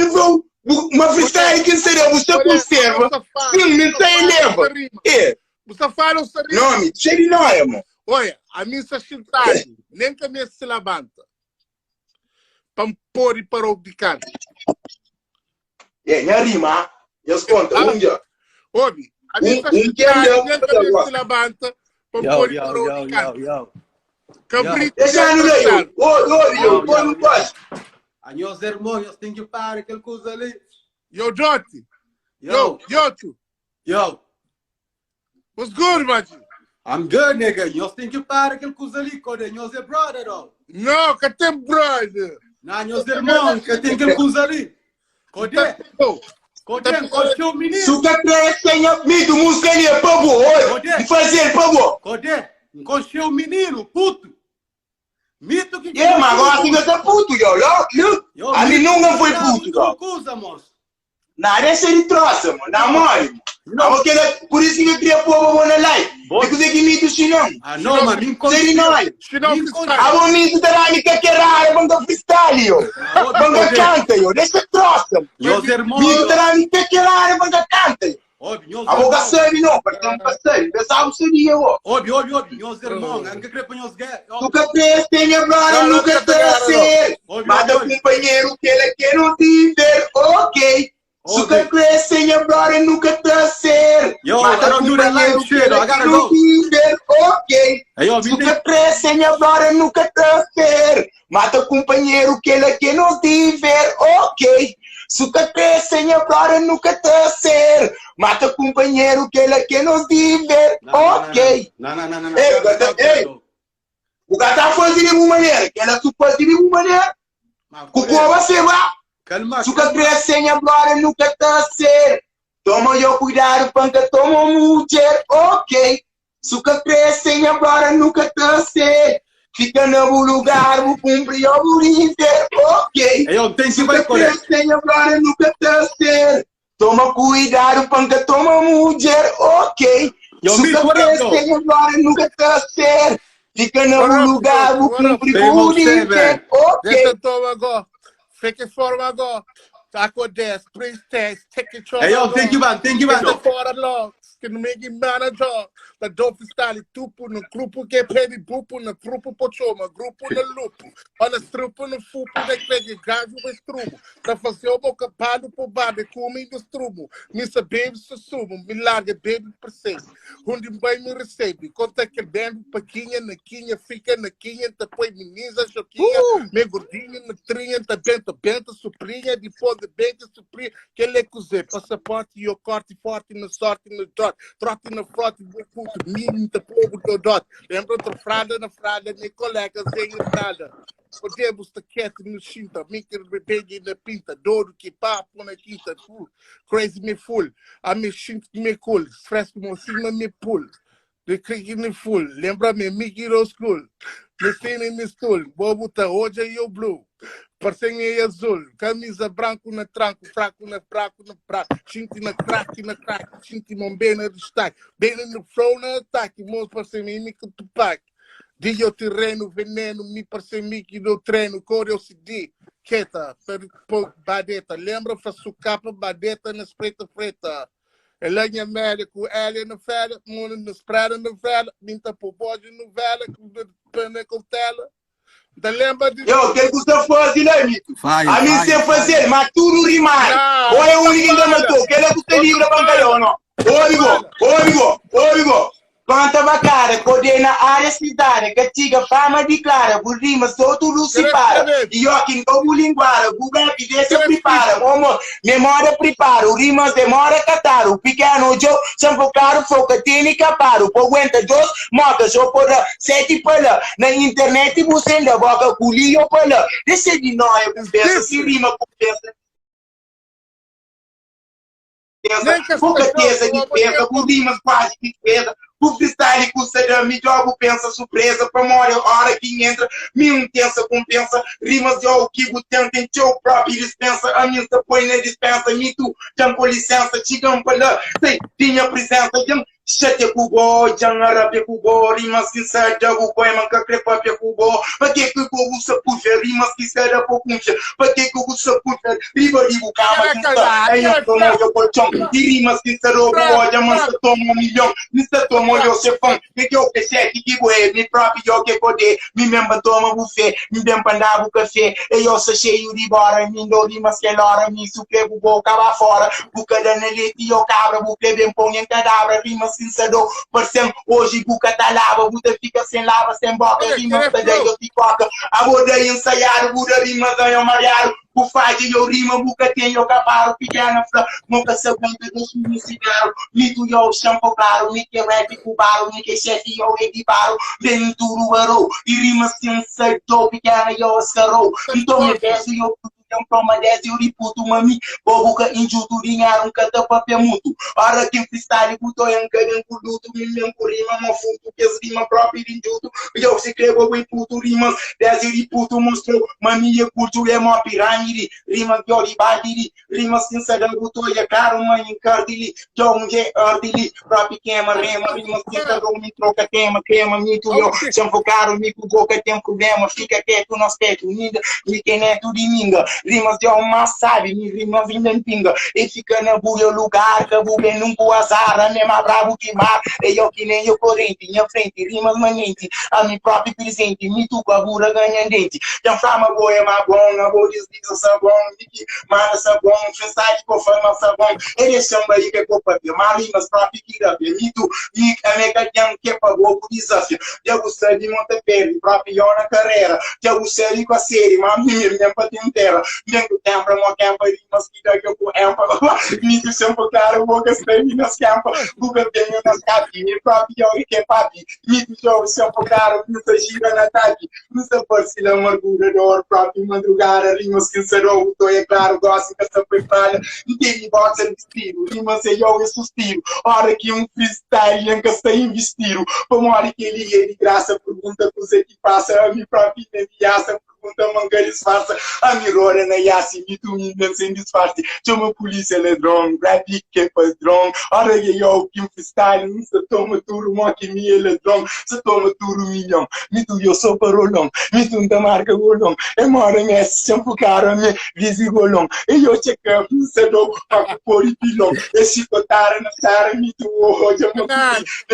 vou... Uma freestyle que seria você conserva. Sim, me se eleva! Você fala o seu não, me cheire não, irmão. Olha, a mim se chintade, nem que a minha se levanta. Para me pôr e para o bicar. Minha rima, eu conto, um dia. Obi, a mim se chintade, nem que a minha se levanta. Para me pôr e para o bicar. Cabrito, deixa no meio. Ô, põe no baixo. A meus irmãos têm que parar aquele coisa ali. Yo, Joti. Yo. What's good, man? I'm good, nigga. Nós temos que parar aquele coisa ali, quando nós é brother, ó. Não, que tem brother. Não, meus irmãos, que tem aquele coisa ali. Cadê? Cadê o menino? Suca cresce, mito, música ali, por favor. De fazer, por favor. Cadê? Encoxei o menino, puto. Mito que... Mas agora assim você é puto, yo. A mim nunca foi puto, yo. Nada é ser de troça, mano. Na mole. Por isso que eu queria pôr o na live. Porque você que mito chinão. Ah, não, mas me Ser nós. A bom mito da rani que é raro, vamos freestyle, yo. Vamos canta, yo. Deixa troça. Mito da rani que é raro, vamos canta, yo. A boca serve não, porque não passa serve. Pensava seria, yo. Óbvio, meus irmãos, não quer para nós guerra. Nunca preste, tem agora, nunca terceiro. Mata companheiro que ele quer não viver, ok. Suka cresce em agora nunca terceiro. Mata companheiro que ele quer não viver, ok. Suka cresce em agora nunca terceiro. Mata companheiro que ele quer não viver, ok. Suka cresce em agora nunca terceiro. Mata companheiro que ele quer não viver, ok. Não. O cara tá fazendo de uma maneira, que ela tu faz de uma maneira. Cucu você vai. Suca cresce em agora nunca terceiro. Toma eu cuidado, panca toma mulher, ok. Suca cresce em agora nunca terceiro. Fica no lugar, o cumpre o líder, ok. Suca cresce em agora nunca terceiro. Toma cuidado, panca toma mulher, ok. Suca cresce em agora nunca terceiro. Fica no lugar, o cumpre o líder, ok. Deixa toma agora. Fique forma agora. Taco 10, 3 tests, take it short. Hey, yo, thank you, man. Fora logo. Que não me manager. Da dope style, tupo no grupo que pede bupo no grupo pochoma, grupo no lupo. Olha, strupo no fupo, da que gajo o estrumo. Da fazer o boca pado por bade, comendo estrumo. Missa baby sussumo, me larga baby percebe. Onde bem me recebe. Conta que bem paquinha, naquinha, fica naquinha, depois menina, choquinha, me gordinha, na trinha, tá benta, suprinha, depois de benta, suprinha, que ele é cozer. Passaporte e o corte forte, na sorte, no dot, trote na frote, menino da povo do dot. Lembra da frada na frada, nem colegas em frada. Podemos estar quieto no chinta, me que bebê na pinta, douro que papo na quinta, full, crazy me full, a me chinta me cool, fresco mocinha me pull, de crique me full, lembra-me Mickey Rose School, me cena me stool, bobo tá hoje é eu blue. Parceria azul, camisa branco na tranco, fraco na fraco na fraco, chinti na crack, chinti bem na destaque, bem no flow na ataque, moço parceria me que tu pack. Dia eu terreno, veneno, me parece que do treino, cor eu se di. Quieta, badeta, lembra, faço capa, badeta na espreita freta. Ela é médico, ela é novela, mundo nos prada novela, minta por bode novela, com pena cautela. Da lembra de. Eu, que custa fazer, né, Mito? A mim sei fazer, mas tudo rimar. Ou é o único que ainda matou, que ele é custa livre para ganhar, não? Oigo. Quanta bacana, coordena área cidade, que tiga fama de clara, por rima só tudo se para. E eu que não linguara, o rap desse prepara, como memória prepara, o rimas demora catar, o pequeno Joe, sempre caro, foca, tem que capar, o aguenta Deus, moca, só por sete pala, na internet você ainda boca culiho pala, deixa de nós, se rima com peça. Fogateza de peça, com rimas quase de peça. O freestyle com cerame, jogo, pensa, surpresa, memória, hora que entra, me tensa, compensa, rimas de o que o tenta em teu próprio dispensa, a minha põe na dispensa, me tu, jam com licença, chegam para lá, sei, tinha presença, jam, chate cubo, jam arabe cubo, rimas que sai, jogo, poema, que crepa, cubo, para que o cubo se puxa, rimas que sai da poucuncha, para que o cubo se puxa, riba, cama, que está, aí eu tomo o colchão, e rimas que sai, roubo, jam, se toma milhão, me se toma eu sei fã, que eu que sei que é, me próprio eu que poder, me mesmo toma buffet, me bem pandar o café, e eu sou cheio de bora, me dou de masquelora, me suque o boca lá fora, buca da leite e eu cabra, buque bem põe em cadáver, rima sincero, por sem hoje buca tá lava, buta fica sem lava, sem boca, rima tá daí eu te coca, a boda ensaiar, buda rima ganha mariado, o fade eu rima, buca tem eu caparo, pequena flor, nunca se aguenta dos meus cigarros, mito eu shampoo claro, me que rap cubaro, me que chefe eu edibaro, venturo varou, e rima sem certo, pequena eu escarou, então me peço eu toma 10 eu puto mami, bobuca injuto, dinheiro, cada papel muito, hora que freestyle, puto em cada produto, me mesmo rima, uma fundo, que as rima própria injuto, eu se crego em puto rimas, 10 eu puto mostrou, mami é curto, é uma pirâmide, rima que eu ribadiri, rima sincera, puto é caro, mãe encardili, eu um je ardili, próprio queima, rima sincera, me troca queima, mito, eu shampoo caro, me boca tem problema, fica quieto, não aspecto, me que neto de minga, rimas de uma sabe, me rimas em pinga, e fica na buia lugar, que a buia nunca azar, nem mais bravo que mar, e eu que nem eu corrente, minha frente, rimas manente, a mim próprio presente, me tu com a bura ganha dente, já flama boa é mais bom, na boa desliza sabão, que manda sabão, freestyle com fama sabão, ele chama aí que é copa, mas rimas próprio que dá, me tu, e a mega que é pagou o desafio, já gostei de Montepelli, próprio na carreira, já gostei com a série, mas minha patentela, dentro tempo, uma campa de mosquita que eu empa, me sempre claro, vou gastar nas campas, o bebê nas capinhas, próprio que é papi, me deixou sempre claro, me gira na tati, me se a amargura do or, próprio madrugada, rimas que serão, tô é claro, gosto que essa prepara, e tem boxa de estilo, rimas e eu suspiro, hora que freestyle, em que está investido, como hora que ele é de graça, pergunta com você que passa, a minha própria ameaça, pergunta manga disfarça, a mirora na yassi, me tu me sem disfarce, chama polícia ladrão, rap que é padrão, hora que eu que freestyle, se toma tudo, mo que me é ladrão, se toma tudo milhão, me tu eu sou parolão, me tu da marca golão, é mora me sempre cara me visi golão, e eu check up, me se dou, para pôr e pilão, e se cotar na cara, me tu hoje eu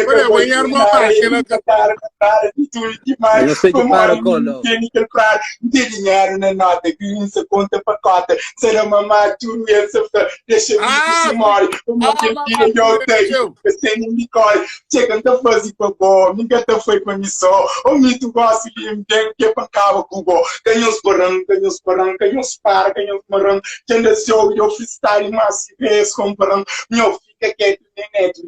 Olha, ganhar uma página, me tu que mais, como tem que comprar, tem dinheiro na nota, que não se conta para cota, será mamá, tu essa deixa eu se morre, como que tira eu tenho, você nem me corre, chega a fazer para bom, nunca te foi para mim só, o mito gosta de me tem que para cá com bom, canhos porão, canhos para, canhos marão, que ainda se ouve eu freestyle, mas se vês comparando, meu fica quieto, neto,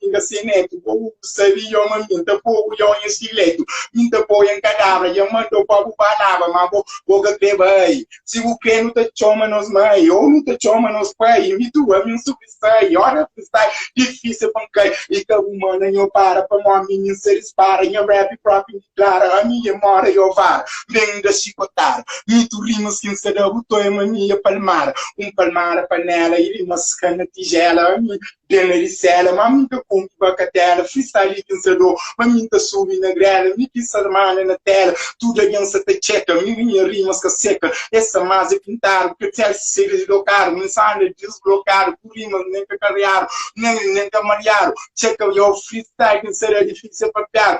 vinga sem neto, o sabia uma minta, pouco eu em estileto, minta pô em cadáver, eu mando para o panava, mas vou greba aí, se o que não te chama nos mãe, ou não te chama nos pai, me tu a mim subsai, olha freestyle, difícil pancai, e que o mano eu para uma menina se dispara, em rap próprio clara, a minha mora eu vara, vem da chicotada, me tu rimas que se dá o toia mania palmar, palmar a panela, e rimas cana tigela, a mim dentro de cela, mas me compra bacatela, freestyle que se do, mas me subi na grana, me quis armar na tela, tudo a gente te checa, minha rimas que seca, essa massa pintar, que te se deslocar, mensagem desblocar, por rimas nem que carrear, nem que mariar, checa o freestyle que será difícil para piar,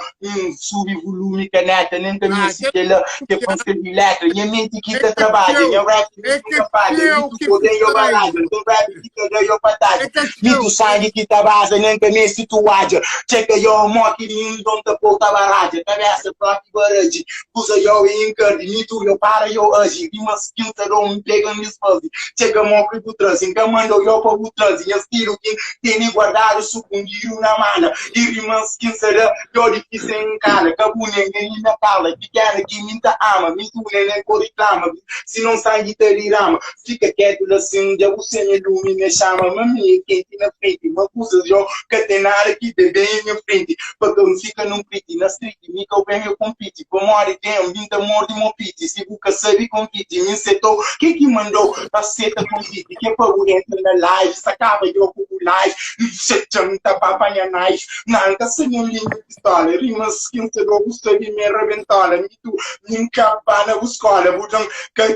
subi volume caneta, nem que música lá, que pensa de letra, e a mente que te trabalha, e a rap que te paga, e tu poder eu balada, então rap que te ganhou batalha, me tu sangue que te base, nem que me situaja, checa eu moque de don't porta barragem, cabeça própria barragem, usa eu e encarde, me tu eu para eu hoje, e umas quinta não pega me esposa, chega moque por trás, encamando eu para o trás, e estilo que tem guardado sucumbido na mana, e rimas que será eu difícil em cara, cabu ninguém na fala, que quer que me ama, me tu nem reclama, se não sai de terirama, fica quieto assim, já você me ilumina, me chama, mami, quente na frente, uma coisa eu que tem nada que bebê em minha frente, porque eu fico num piti, na street, me que eu venho eu compite, como hora tem um vinta morto meu piti, se busca sabe compite, me setou, quem que mandou a seta compite, que para o entra na live, sacava eu com o live, se chama papanha nice, nunca se me linha pistola, rimas que se do gusto de me reventola, me tu, me capa na escola, budão,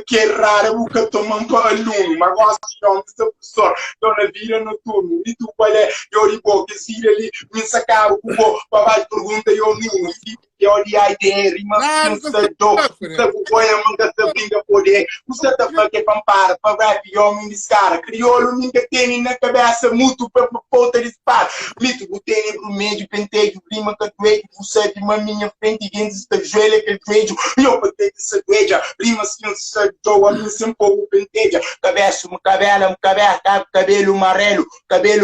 que rara, buca tomando para aluno, mas gosto de um professor, dona vira noturno, me tu qual é, eu de boca, se ali, me sacava o cubo, papai pergunta eu não, eu de ideia, rimas que se do, se bucoia, manca se brinca poder, você tá fazendo pampara, para rap, eu me descara, crioulo, nunca tem na cabeça, muito para ponta de espada, mito, botei pro meio, penteio, rima que doei, você de uma minha frente, quem se joelha que vejo, eu botei de se doeja, rimas que se do, a mim sempre o penteja, cabeça, cabelo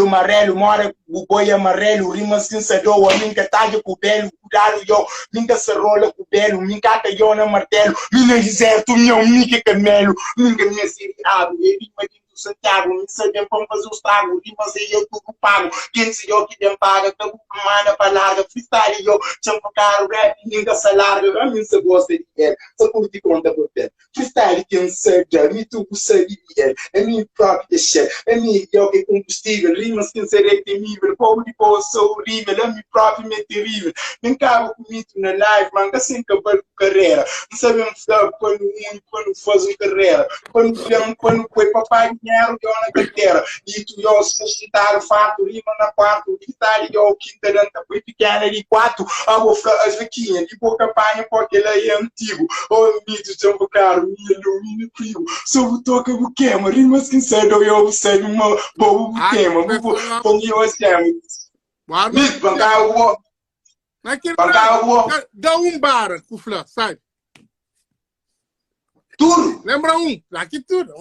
amarelo, mora o boi amarelo, rimas que se do, a mim que tá de cubelo, cuidado eu, nunca se rola cubelo, mim cata eu na martelo, minha deserto, meu mica camelo, nunca me siriado, e rima de Santiago, me sabem como fazer os tragos, rimas aí eu tudo pago, quem se eu que dem paga, que eu manda para larga, freestyle eu, champo caro, rap, ninguém se larga, a mim se gosta de ele, só curte conta por pé, freestyle quem seja, me tu gosta de ele, é minha própria chefe, é minha eu que combustível, rimas quem será temível, povo de boa sou horrível, é minha própria mente terrível, me cabo comigo na live, manga sem acabar com carreira, não sabemos quando faz uma carreira, quando foi papai, dinheiro eu na carteira, e tu eu suscitar o fato, rima na quarto, guitarra eu quinta danta, foi pequena de quatro, a boca as vaquinhas, de boa campanha porque ele é antigo, o mito de um caro, me ilumina frio, sou o toca do queima, rimas que cedo eu sei uma boa queima, porque eu sei, mito, bancar o dá bar, Cufla, sai. Tudo. Lembra aqui tudo.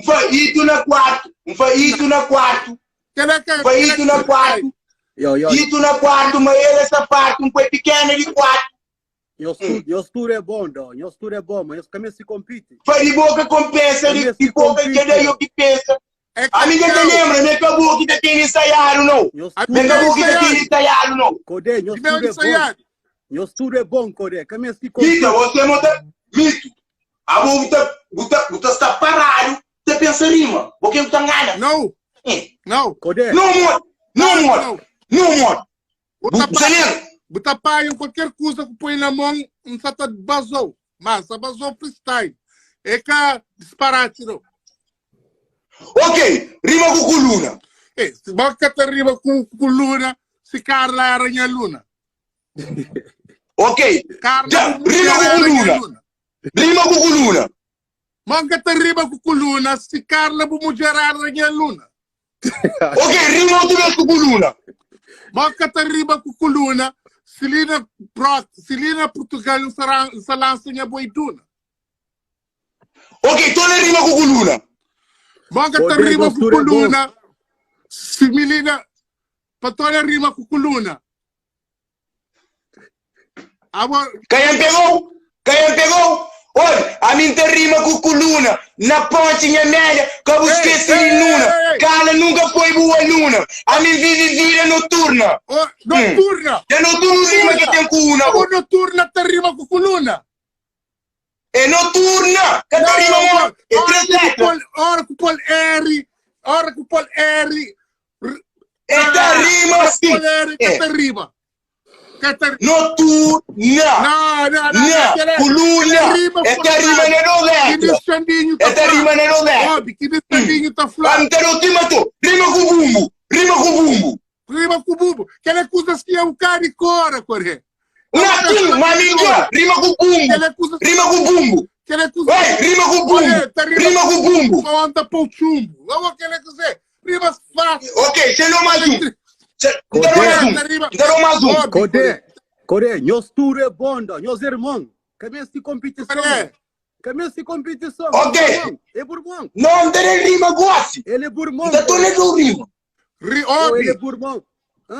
Foi ido na quarto. Foi ido na quarto. Ido na quarto, mas ele essa parte um pouco pequena de quarto. Eu estudo é bom, Dom. Eu estudo é bom, mas eu se compete. Foi de boca compensa, de boca que daí eu que pensa. A minha te lembra, nem que a boca que tem ensaiado, não. Nem que a boca que tem ensaiado, não. Codé, eu estudo é bom. Eu estudo é bom, Codé. Caminho se compete. Mito, você não tá... Mito. A boca está parado, você pensa rima. Porque não está engana. Não. Não. Codé. Não, mano. Você lembra? Botar pai em qualquer coisa que põe na mão, não está basou. Mas a basou freestyle. É que disparate, não. Ok, rima com coluna. Se boca te rima com coluna, se Carla é aranha luna. Ok, Carla, rima com coluna. Rima com coluna. Manca te rima com coluna, se Carla é mulher aranha luna. Ok, rima outra vez com coluna. Manca te rima com coluna, se Lina Portugal não lança em boiduna. Ok, toda rima com coluna. Manca te rima com coluna, se Milina, para toda rima com coluna. Quem pegou? Olha, a mim te rima com coluna, na pontinha média, que eu esqueci de luna. Cala nunca foi boa luna. A mim vive vida noturna. Noturna? É noturna rima que tem coluna. Ou noturna te rima com coluna? É noturna, que te rima, é três letras. Ora que o Paul R, Esta rima assim. Noturna. Não. Coluna. Esta rima não letra. Esta rima não letra. Que descendinho tá falando. Rima com bumbo. Rima com bumbo. Rima com bumbo. Que ele acusa que é um cara e cora, Coré. Não, maninha. Rima com bumbo. Rima com bumbo. Rima com bumbo. Rima com bumbo. Anda pro chumbo. Vamos querer dizer. Rima fácil. Ok, você não mais um. Não mais um. Coré, nós tudo é bonda, nós irmãos. Começa de competição. Começa de competição. Ok. É Bourbon. Não, não é rima gosse. Ele é Bourbon. Não estou lendo rima. Ele é Bourbon.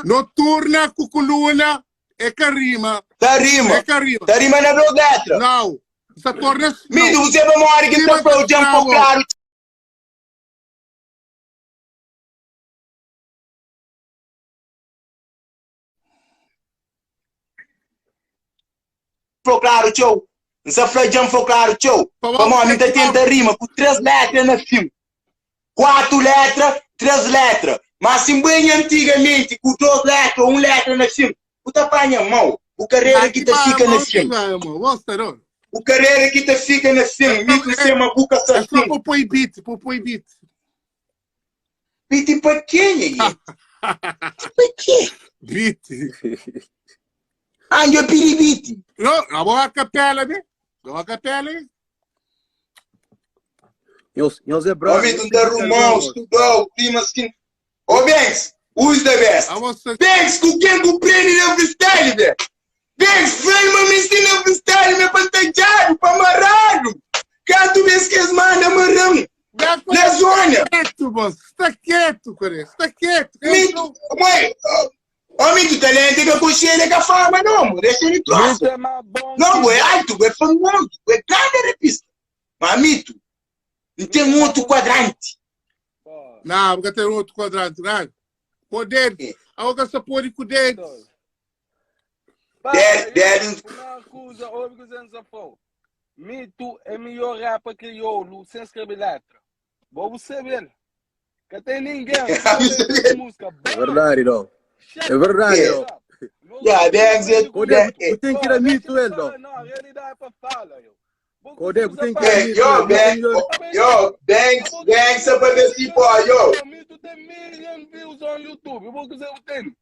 Noturna, cuculuna, é carima. Tá rima. Tá rima na letra. Não. Essa torna. Mido, você vai morrer que tá para o tempo claro. Claro, tchau. Não foi jam for claro, tchau. Vamos, a gente tenta rima com 3 letras na filme. 4 letras, 3 letras. Mas assim, bem antigamente, com 2 letras, 1 letra na filme. O tapanha mal. O carreira que te fica na filme. O carreira que te fica na filme. Mito se uma boca só. É só para pôr beat, para pôr beat. Beat para quem aí? Para quê? Beat. Ande a piribite. Não, a boa capela, né? A capela, né? Nós é bravo. Ô, Vitor, tá rumão, estudou, clima assim. Ô, Banks, who's the best? Banks, com quem compreende no freestyle, velho? Banks, vem, mas me ensina freestyle, meu pantajado, para amarrado. Canto mês que eles mandam amarrão. Lesônia. Está quieto, Coré. Está quieto. Mãe, homem, tu talento que eu cochilei com a fama, não, deixa ele troço. Não, é alto, é famoso, é grande repista. Mas, Mito, não tem outro quadrante. Não, porque tem outro quadrante, não. Poder, a outra só pode com dedos. Dedos. Uma coisa, ouve que você falou. Mito é melhor rapa crioulo, sem escrever letra. Vou saber. Que tem ninguém. É verdade, não. É verdade, não. Tu tem que ir a Mito, ele, não. Não, a realidade é para falar, eu. Codé, tu tem que ir a Mito. Yo, Banks, você vai ver se pode, yo. Mito tem 1.000 views no YouTube. Eu vou dizer o tempo.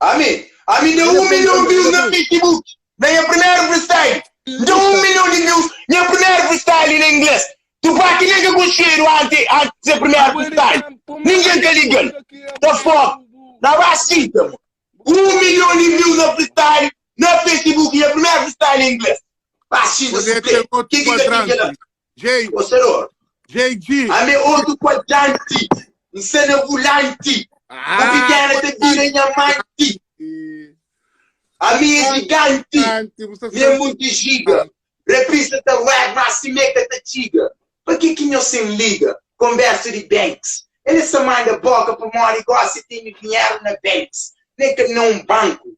A mim deu 1 milhão de views no Facebook. Minha primeira freestyle. Deu 1 milhão de views. Minha primeira freestyle em inglês. Tu vai que ninguém com cheiro antes de ser primeira freestyle. Ninguém que liga. The fuck? Na vacina, mano. 1 milhão de views no freestyle. No Facebook. Minha primeira freestyle em inglês. Vacina, o que Jay. JG. A minha outro quadrante. Um cena volante. O pequeno te vira em amante. A minha é gigante. Minha é muito giga. Repista da web, mas se meta da tiga. Por que não se liga? Conversa de Banks. Ele só manda boca para o negócio e tem dinheiro na Banks. Nem que não um banco.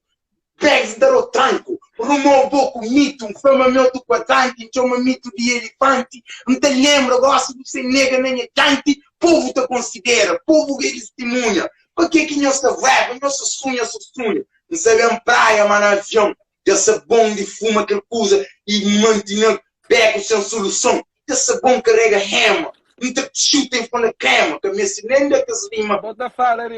Banks dá o tranco. Rumou um pouco mito. Um fama meu do quadrante. Chama mito de elefante. Não te lembra, gosto de ser nega nem agante. Povo te considera. Povo que testemunha. Por que não se leva? Não se sonha, Não se vê em praia, mas no avião. Já se bom de fuma que ele usa e mantém beco sem solução. Já se bom carrega rema. Não te chuta em frente da crema. Que me ensinando que se rima.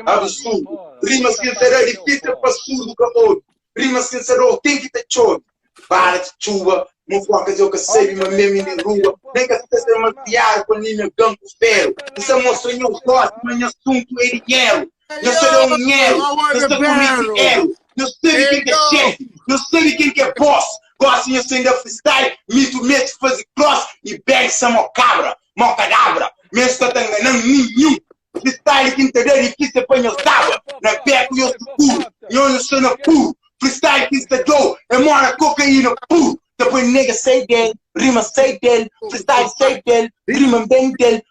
Absurdo. Rima sincera difícil para surdo calor. Rima sincera tem que te choro. Para de chuva. Não foca eu que sei, mas mesmo na rua. Nem que você seja uma piada com a linha ganco ferro. Isso mostra em um gosto, mas o assunto é dinheiro. Eu sou um dinheiro. Eu sou um dinheiro. Eu sei quem é chefe. Eu sei quem é boss. Gosto de ser ainda freestyle. Mito mesmo fazer cross. E bem essa mocabra. Mocadabra. Mesmo que eu tenho enganando nenhum. Freestyle que entender e que se põe eu tava. Na beco eu sou puro. E eu sou na puro. Freestyle que se deu. É mora cocaína puro. Depois nega sei gay. rima sei dele, freestyle sei dele, rima bem dele.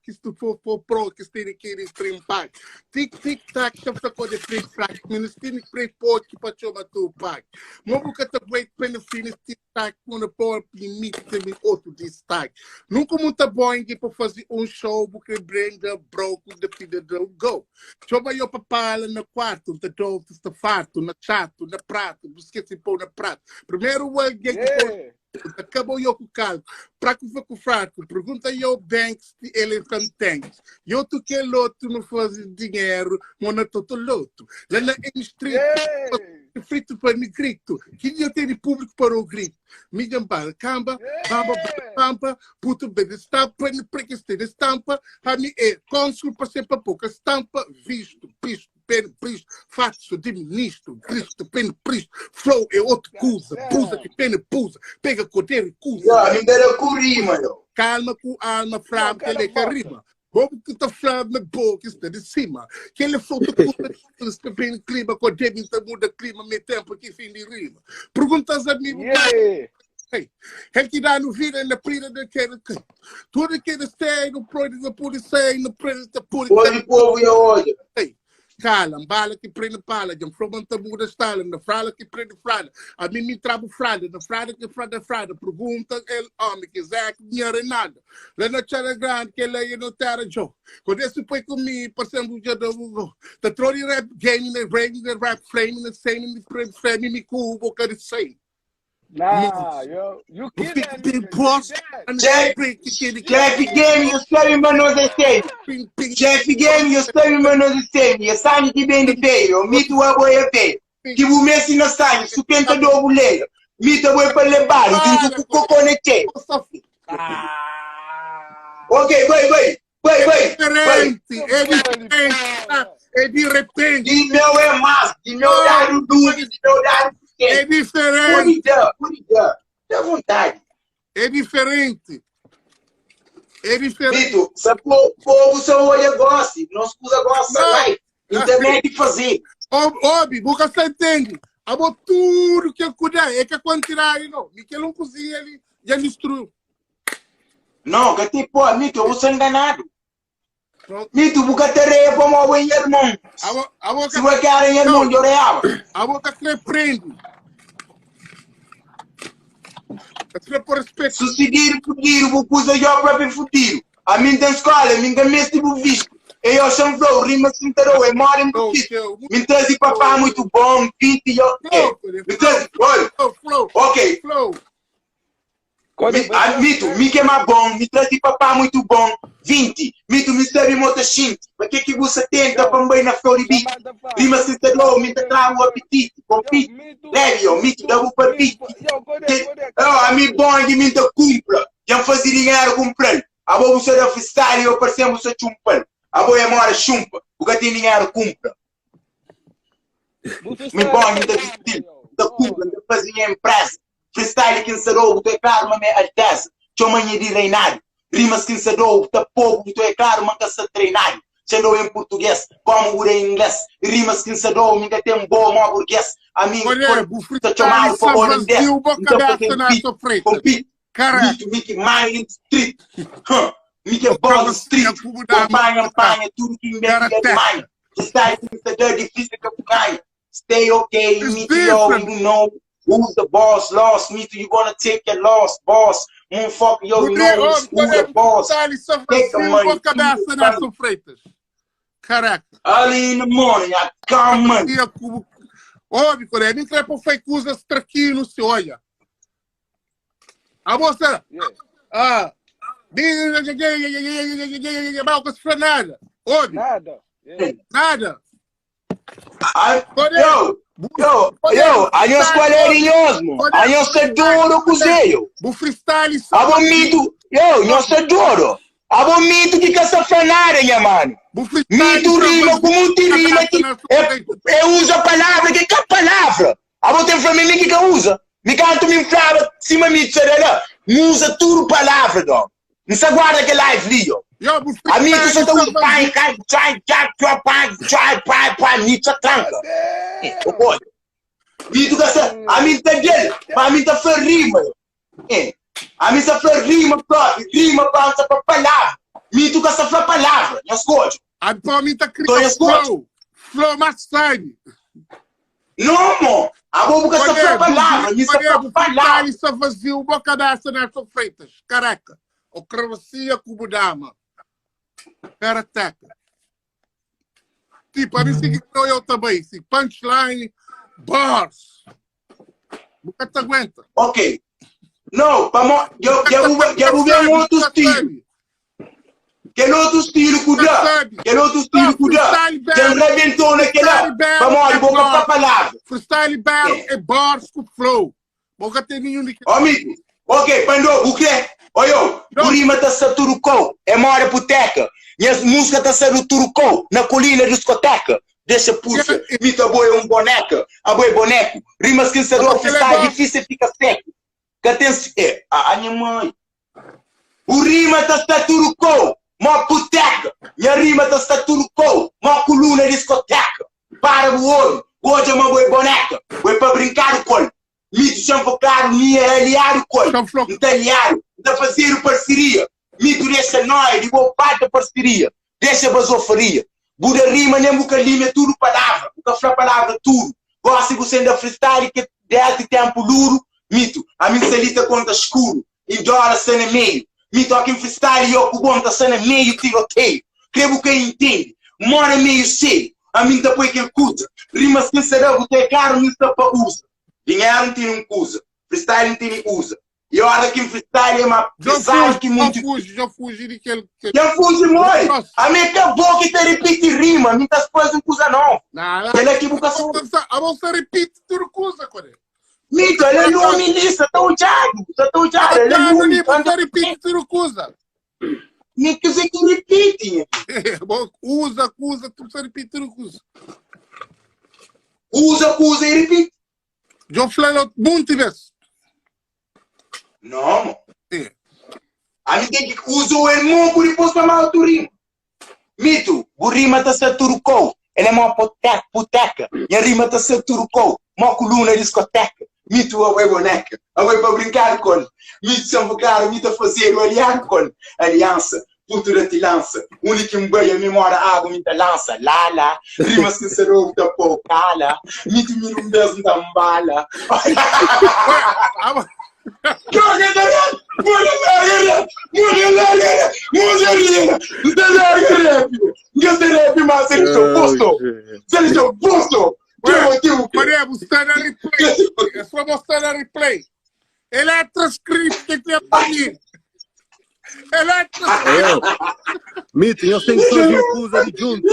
Que se tu for pro, que se tem aquele stream pack. Tic-tac, estamos a coisa de free-frack. Ministério que prepôs que para chamar tu pack. Mas nunca te wait para no fim, tic-tac, quando pôr limite de outro destaque. Nunca muito bom para fazer show, porque brenda, broco, de vida do go. Chama eu para pala no quarto, te dou, te farto, na chato, na prato, esqueci pôr na prato. Primeiro o alguém que acabou eu com o calco, para que foi com o fraco, pergunta eu Banks se ele tem. Eu tu que loto não faz dinheiro, mas não tô loto. Lá na street, frito para me grito, que eu tenho público para o grito. Me gambala, camba, bamba, puto bem estampa, para que esteja estampa, a mim é cônsul para sempre pouca estampa, visto, pisto. Pene pristo, fato de ministro, Cristo, pene pristo, flow é outro coisa, pusa que pene pusa, pega codeiro e cusa. Me deram com rima, eu. Calma com alma, frame, que ele é que rima. Como que tá frame na boca, está de cima. Que ele flow de coisa, que pene clima, codeiro, então muda clima, meu tempo aqui, fim de rima. Perguntas a mim, ele que dá no vida na prida daquele que. Tudo aquele stay, no pride da polícia, no pride da polícia. Olha o povo e olha. Cala, bala que prende pala, de um tabu da estala, na fralda que prende fralda, a mim me trabo fralda, na fralda que fralda, pergunta ele, homem, que Zé que dinheiro é nada, lá na tchara grande, que ele aí não terá jogo, quando esse foi comigo, passando já do Google, da trolling rap game, the rain, the rap flame, the same, the frame, me cool, boca de sei. Nah, yo, you kill that nigga. Jeff Game, you sabe, mano, the same. Jeff Game, you sabe, mano, the same. You sabe que bem de feio, mito a boia feio. Que o Messi não sai, supenta do buleiro. Mito a boia para levar, o que o conectei. Ok, vai. É de repente. De meu é mais, de meu dado duro, de meu dado. É diferente. Dá vontade. É diferente. Vitor, se o povo só olha gosta, não escusa gosta, vai. Internet tem que fazer. Óbvio, nunca se entende. Amo tudo que eu cuidar. É que quando tirar aí, não. Me que não cozinha ali, já destruiu. Não, que tipo, Mito, eu sou enganado. Mito, porque tereia para o meu irmão. Se você quer irmão, eu reava. A boca que prende. Se seguir fudido, vou usar eu próprio fudido. A mim tem escola, a mim tem mesmo visto. Eu sou flow, rima sem terror, é mora em tudo. Me traz papá muito bom, 20 eu. Me traz, olha. Ok. Mito, me queima bom, me traz papá muito bom, 20. Mito, me serve moto 5. Mas que você tenta também na Floribit? Rima sem terror, me traz o apetite. Compite, leve, eu, mito, dá o palpite. A mim bom, a mim te cumpra. Já fazer dinheiro comprar. A boa você da freestyle, eu parecemos a chumpar. A boa mora chumpa, o que tem dinheiro compra. Me bom, me te cumpra, me fazer empresa. Freestyle que encerrou, tu é claro, mas é alteza. Chomanha de reinar. Rimas que encerrou, tu é pouco, tu é claro, mas que se treinar. Sendo em português, como o em inglês. Rimas que encerrou, me tem um bom mó burguês. A mim, tu chamar o favor em 10. Então, compite. Me que mine street. Me que ball street. Campanha, tudo que inventa é mine. Freestyle que encerrou, difícil que eu caio. Stay okay, me to you know. Who's the boss? Lost me to you gonna take your loss, boss. Fuck yo, you know who the boss. Take the money. Caraca. Early in the morning, I come money. Óbvio, Coreia, nem quer por fake usa esse traquinho, não se olha. A moça. Mal com nada. Óbvio. Nada. Yo, aí os coleirinhos, aí eu sou duro com zeio. O freestyle só. Abo mito, eu sou duro. Abo mito que essa fanara, minha mano. Mito rima como te rima que eu uso a palavra, que é palavra. Abo tem pra mim que usa. Me canto me inflava, cima me tira, usa tudo palavra, não. Não se aguarda que live liyo. A mim tu só tá um pai, try, me tranca. A mim tá dele, mas a mim tá ferrima. A mim só foi rima própria, rima para palavra. Mito que só foi palavra, não escolhe. A para mim tá criando flow mais sangue. Não, mo. A boca só foi palavra, mim só foi palavra. Isso fazia o boca dessa nas feitas, careca. O cravacia com o dama. Karateca. Tipo, a mim seguir eu também, assim, punchline, bars. Nunca te aguenta. Ok. Não, eu vou ver um outro estilo. Aquele outro estilo, cuidado. Aquele outro estilo, cuidado. Quem rebentou naquela, vamos, eu vou passar a palavra. Freestyle battle é bars com flow. Boca tem nenhum de... Amigo, ok, Pandô, o quê? Olha, o rima está se turucou, é mora puteca. Minha música está se turucou, na colina da discoteca. Deixa puxa, mito a boi é um boneca, a boi é boneco. Rimas que se está difícil fica seco. Que tem a minha mãe. O rima está se turucou, mó puteca. Minha rima está se turucou, mó coluna da discoteca. Para o olho, hoje é uma boi boneca. Boi para brincar o colo. Mito chama claro, minha é aliar o colo. Não aliar, não fazer parceria. Mito deixa nós, de boa parte da parceria. Deixa basofaria. Buda rima, nem boca lima, é tudo palavra. Boca fra palavra, tudo. Gosto de você da freestyle, que desde tempo duro. Mito, a minha salita conta escuro. E dora cena meio. Mito aqui em freestyle, eu com bom tá cena meio tiroteio. Creio que entende. Mora meio cheio. A mim depois que ele curta. Rimas que será, botar caro, me para usa. Dinheiro não tem um usa. Freestyle não tem usa. E olha que freestyle é uma freestyle que muito... Já fugi de que ele... Já fugi, mãe! A minha acabou que te repite rima. Não tá depois não usa não. Ele aqui boca só... A moça repite tudo coisa, cara. Mito, ele é nome lista, tá odiado. Tá odiado, ele é nome. Você repite tudo coisa. Nem que você que repite. Usa, tu precisa repetir tudo coisa. Usa e repite. Eu falei muito vezes. Não, mano. A mim tem que usar o irmão por depois para mal do rima. Mito, o rima tá se turucou. Ele é uma puteca. E a rima tá se turucou. Uma coluna discoteca. Mito a boneca. A para brincar com. Mito são caro, mito a fazer o aliar com. Aliança. Cultura te lança. Único que me banha, me mora água, me lança. Lá. Rimas que serão da poucala. Mito me não mesmo da mbala. Você na replay. É só mostrar na replay. Eletroscript que tem para mim. Mito, eu tenho que fazer coisa de junto.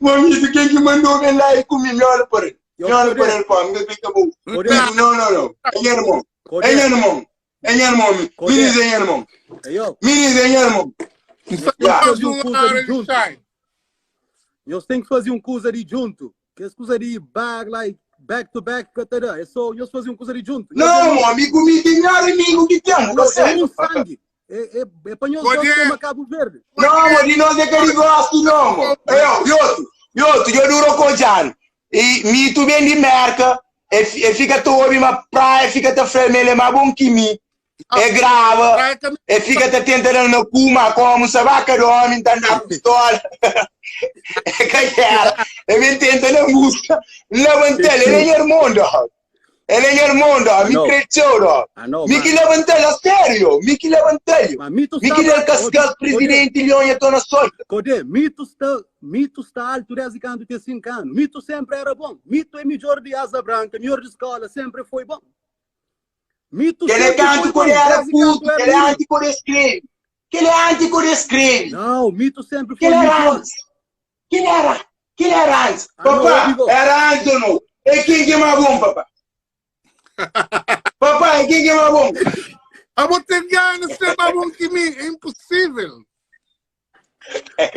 Mito, quem que mandou ver lá e comigo? Olha para ele. Olha para ele, pô. Não. É irmão. Meninos é irmão. Eu tenho que fazer coisa de junto. Que as coisas de back to back, é só eu fazer coisa de junto. Não, amigo, me tem amigo que tem. É um sangue. É para nós como Cabo Verde. Não, de nós é que ele gosta, não. Eu duro com o Jano. E me tu vem de merca. E fica todo uma praia, fica te fremele, mas bom que me. É grava. E fica te tentando no cuma, como se vai que dorme, tá na pistola. É que era. E me tenta na música. Levantele, ele é irmão, ele é irmão, me cresceu, me que levantele, a sério, me que levantele. Me que ele cascado presidente Leone e Tona Solta. Codê, mito está alto desde quando tem 5 anos. Mito sempre era bom. Mito é melhor de asa branca, melhor de escola, sempre foi bom. Mito ele é anti-coreano, era puto, ele é anti-coreano. Que ele é anti-coreano. Não, mito sempre foi. Que ele era antes. Que ele era antes. Papá, era antes ou não? E quem que é mais bom, papá? Papá, e quem que é mais bom? A Botelhana ser mais bom que mim, é impossível.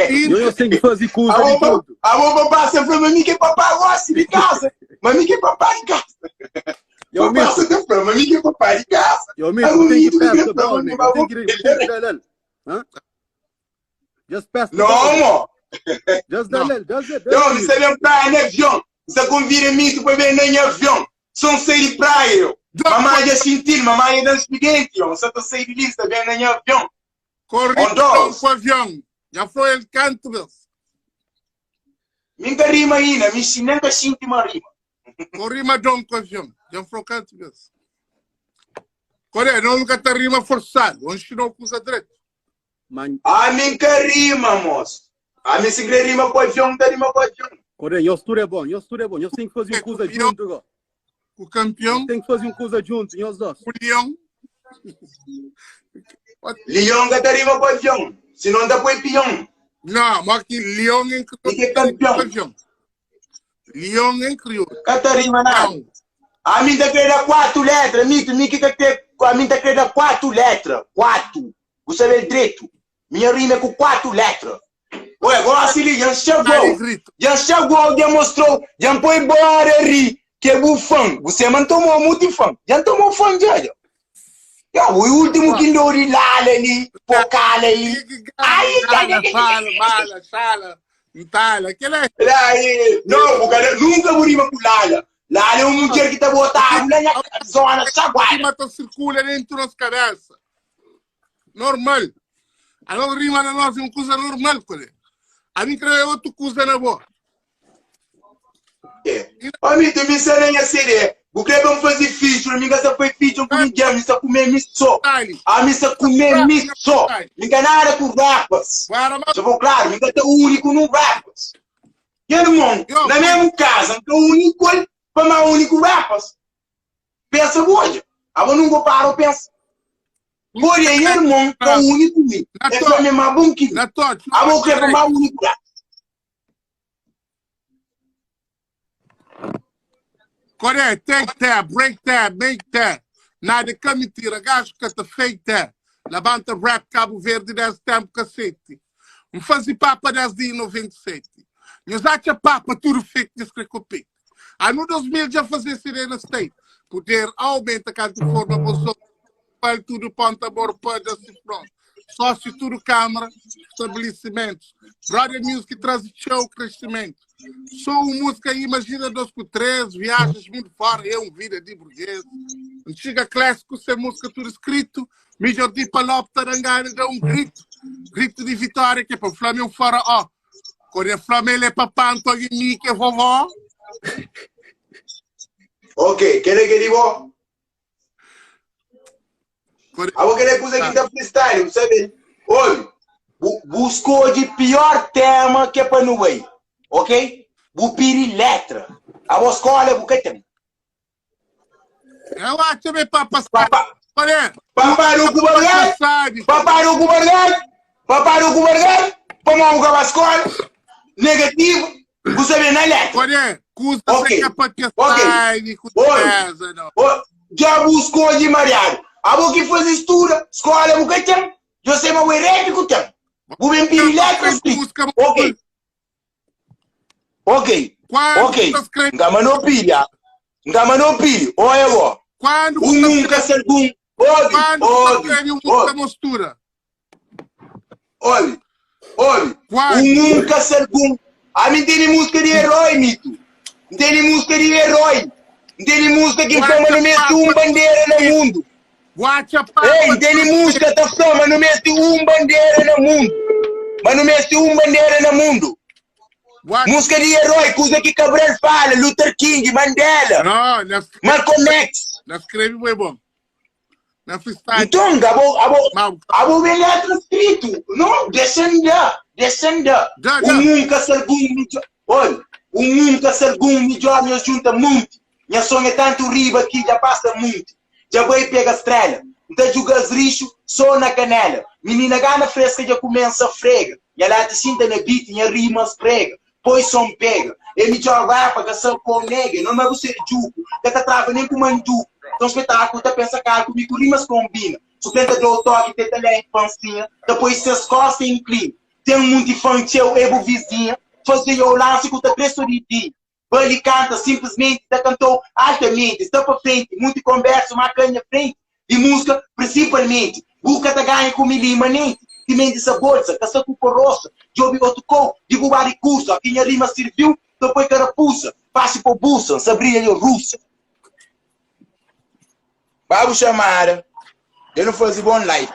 Eu tenho que fazer coisa de tudo. A papá sempre foi, mas mim que papai gosta de casa. Mas mim que papai de casa. Papai sempre foi, mas mim que papai de casa. Eu mesmo tenho que pegar o ball, eu tenho que ir. Just pass the ball. Não, Just that. Não, você vem para em avião. Você convida mim para ver em avião. São sair de praia, eu. Mamãe já sentiu, mamãe é de expediente, eu. Só tô sair de lista, bem na avião. Corrida com avião. Já foi ele canto, meu. Minha rima ainda, me ensinando a sentir uma rima. Corrima John com avião. Já foi canto, meu. Coré, não nunca te rima forçado. Onde não usa direito. A minha rima, moço. A minha segredo rima com avião, não rima com avião. Coré, eu estou é bom. Eu tenho que fazer uma coisa junto agora. O campeão. Tem que fazer uma coisa junto, nós dois. O leão. Leão que te rima com avião. Se não dá para peão. Não, mas aqui leão em crioulo. Que é campeão. Leão em crioulo. Que te rima não. A mim te quer 4 letras. A mim te quer 4 letras. 4. Você vê direito. Minha rima é com 4 letras. Ué, agora assim, já chegou, demonstrou, já foi embora rir. Que é bufão. Você não tomou muito fã. Já tomou fã já. O último que não ri lá ali, focala ali. Sala. Não, porque nunca vou rimar com Lala. Lala é uma mulher que está botada na zona saguada. Rima está circula dentro das cabeças. Normal. A não rima na nossa é uma coisa normal, colega. A mim creio outra coisa na boa. A mim tu me ensina a série. Porque vamos fazer feature, ninguém só foi feature com ninguém, me só comer miso. A mim só comer miso. Ninguém nada com rapas. Se for claro, ninguém é o único no rapas. E irmão, na mesma casa, não é o único para mais único rapas. Pensa hoje. Agora não vou parar, pensa. Porém, irmão, é o único. É só mesmo a bom que. Agora que é para mais único rapas. Correto, take that, break that, make that. Nada que mentira, gajo que te feita. Levanta rap Cabo Verde desse tempo, cacete. Não fazia papa desde 97. Nós acha papa tudo feito nesse recopito. Aí no 2000 já fazia Sirena State. Poder aumenta cada forma, você faz tudo ponta, borpa, assim pronto. Sócio, tudo câmara, estabelecimentos. Brother Music traz show, crescimento. Sou música e imagina 2 por 3, viagens muito fora, é vida de burguês. Chega clássico, sem música tudo escrito, melhor de palop, tarangana, dá um grito. Grito de vitória, que é para o Flamengo fora, ó. Quando o Flamengo é para panto, e mim que é vovó. Ok, quer que digo? Agora querer coisa aqui da freestyle, sabe? Olha, buscou de pior tema que é para no way. Ok? Vou pedir letra. A vossa escola, o que tem? Eu acho que é para passar. Papai no governante? Papai no governante? Papai no governante? Para uma a escola? Negativo? Você vê na letra. Ok. Já buscou de mariado. A boa que faz estuda, escola, o que tem? Eu sei, mas o herético tem. Vou me pedir letra. Ok. Ok. Ngama no pilha. Olha agora. Quando nunca ser bom. Olha. Nunca ser bom. A mim tem música de herói, Mito. Tem música de herói. Tem música que fama no mês de bandeira no mundo. Ei, tem música que fama no mês de bandeira no mundo. Mas no mês de bandeira no mundo. Música de herói, coisa que Cabral fala, Luther King, Mandela, Malcolm X. Não escreve bem bom. Então, abo bem letra escrito. Não, descenda. O nunca ser bom, olha, o nunca ser bom, melhor, nós junta muito. Minha sonha é tanto riba que já passa muito. Já vai pegar estrela. Então, jogas lixo só na canela. Menina gana fresca já começa a frega. E ela te sinta na beat, e a rima prega. Pois som pega. Ele joga rapa, que são com nega. Não é você de jugo. Que tá trava nem com mandu. Então, espetáculo, tá pensa cá, comigo rimas combina. Sustenta do toque, tenta ler pancinha. Depois vocês costas e inclina. Tem um mundo infantil, ebo vizinha. Fazer o lance com o preço de dia. Ele canta simplesmente, tá cantou altamente. Está para frente, muito conversa, uma canha frente. De música, principalmente. Busca tá ganha com milimanente. Que mente essa bolsa, que essa cuca roça. De ouvir outro cor, de bubar e curso. Aqui a rima serviu, depois carapuça. Passe por bolsa, sabria eu russa. Babu chamada. Eu não fosse bom live.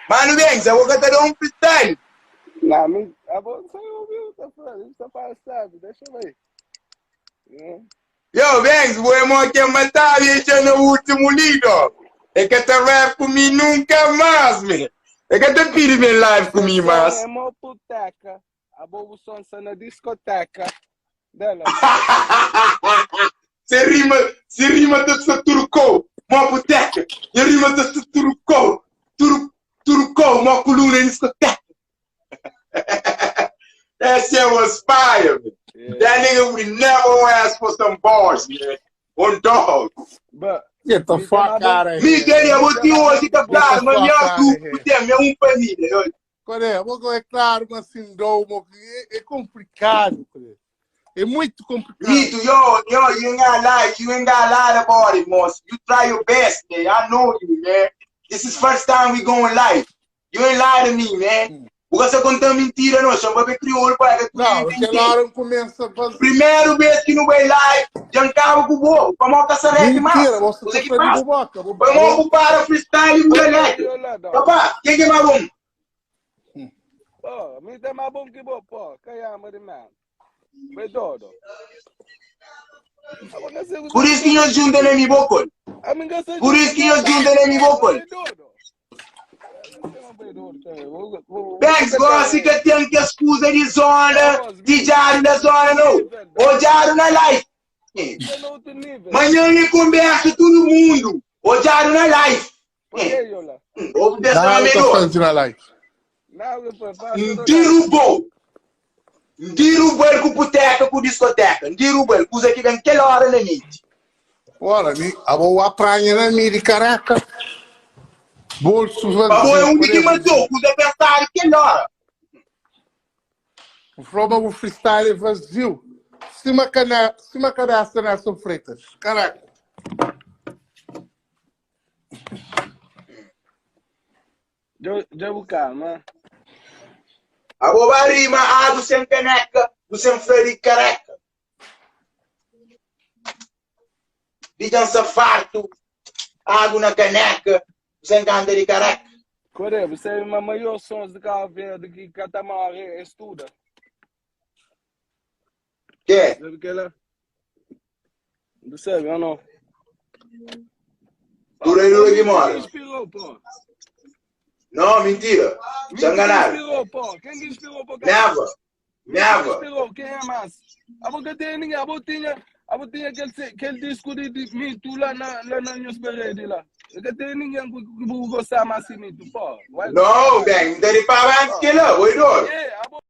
Mano, bem, você vai cantar um freestyle. Não, você ouviu, tá falando, isso tá sabe, deixa eu ver. Yo, Banks, vou morrer matar e no último lido. É que tá rap comigo nunca mais, man. É que tá pedindo minha live comigo mais. É uma puteca. A bobo som na discoteca. Dela. Se rima de turco, uma puteca. E rima de turco, uma coluna em discoteca. That shit was fire, man. Yeah. That nigga would never ask for some bars, man. One dog. But get the fuck out of here. Me queria botar hoje da praia, mas minha dupla tem família. Cadê? É claro, mas síndrome é complicado, é muito complicado. Mito, you ain't got lie about it, Moss. You try your best, man. I know you, man. This is first time we going live. You ain't lie to me, man. Porque você conta mentira, não, chama para crioulo para que não, aquela hora começa a fazer. Primeiro vez que não vai live, já acaba com o bolo, para montar essa rede mais. Mentira, você está fazendo boca. Vamos ocupar o freestyle e o elétrico. Papá, quem é mais bom? Pô, me tem mais bom que bom, pô. Quem é mais demais? Vai todo. Por isso que eu junto na minha boca. Por isso que eu junto na minha boca. Banks gosta que tem que excusa de zona, de diário da zona, não. Ou diário na live. Manhã ele conversa todo mundo. Ou diário na live. Ou dessa melhor. Derrubou ele com boteca, com discoteca. Derrubou ele, coisa que vem aquela hora na noite. Ora, a boa praia na minha de caraca. Bolso vazio. Mas é um que mandou, com o adversário aquela hora. O problema do freestyle é vazio. Cima cadastra nessas freitas. Caraca. Já vou calma. A boba rima, do sem caneca, do sem freio careca. Dijan-se farto, água na caneca, do sem canta de careca. Corre, você é uma maior sons de café do que Catamar estuda. Que? Sabe que ela? Não sabe, ou não? Por aí não é que mora. Quem inspirou, pô? Não, mentira. Se enganaram. Quem inspirou, pô? Quem inspirou, pô? Never. Quem inspirou? Quem é mais? A boca tem ninguém, a boca tinha aquele disco de mito lá na News Parade lá. A tem ninguém que gostar mais de mito, pô. Não, bem, não tem para antes que lá, oi, não.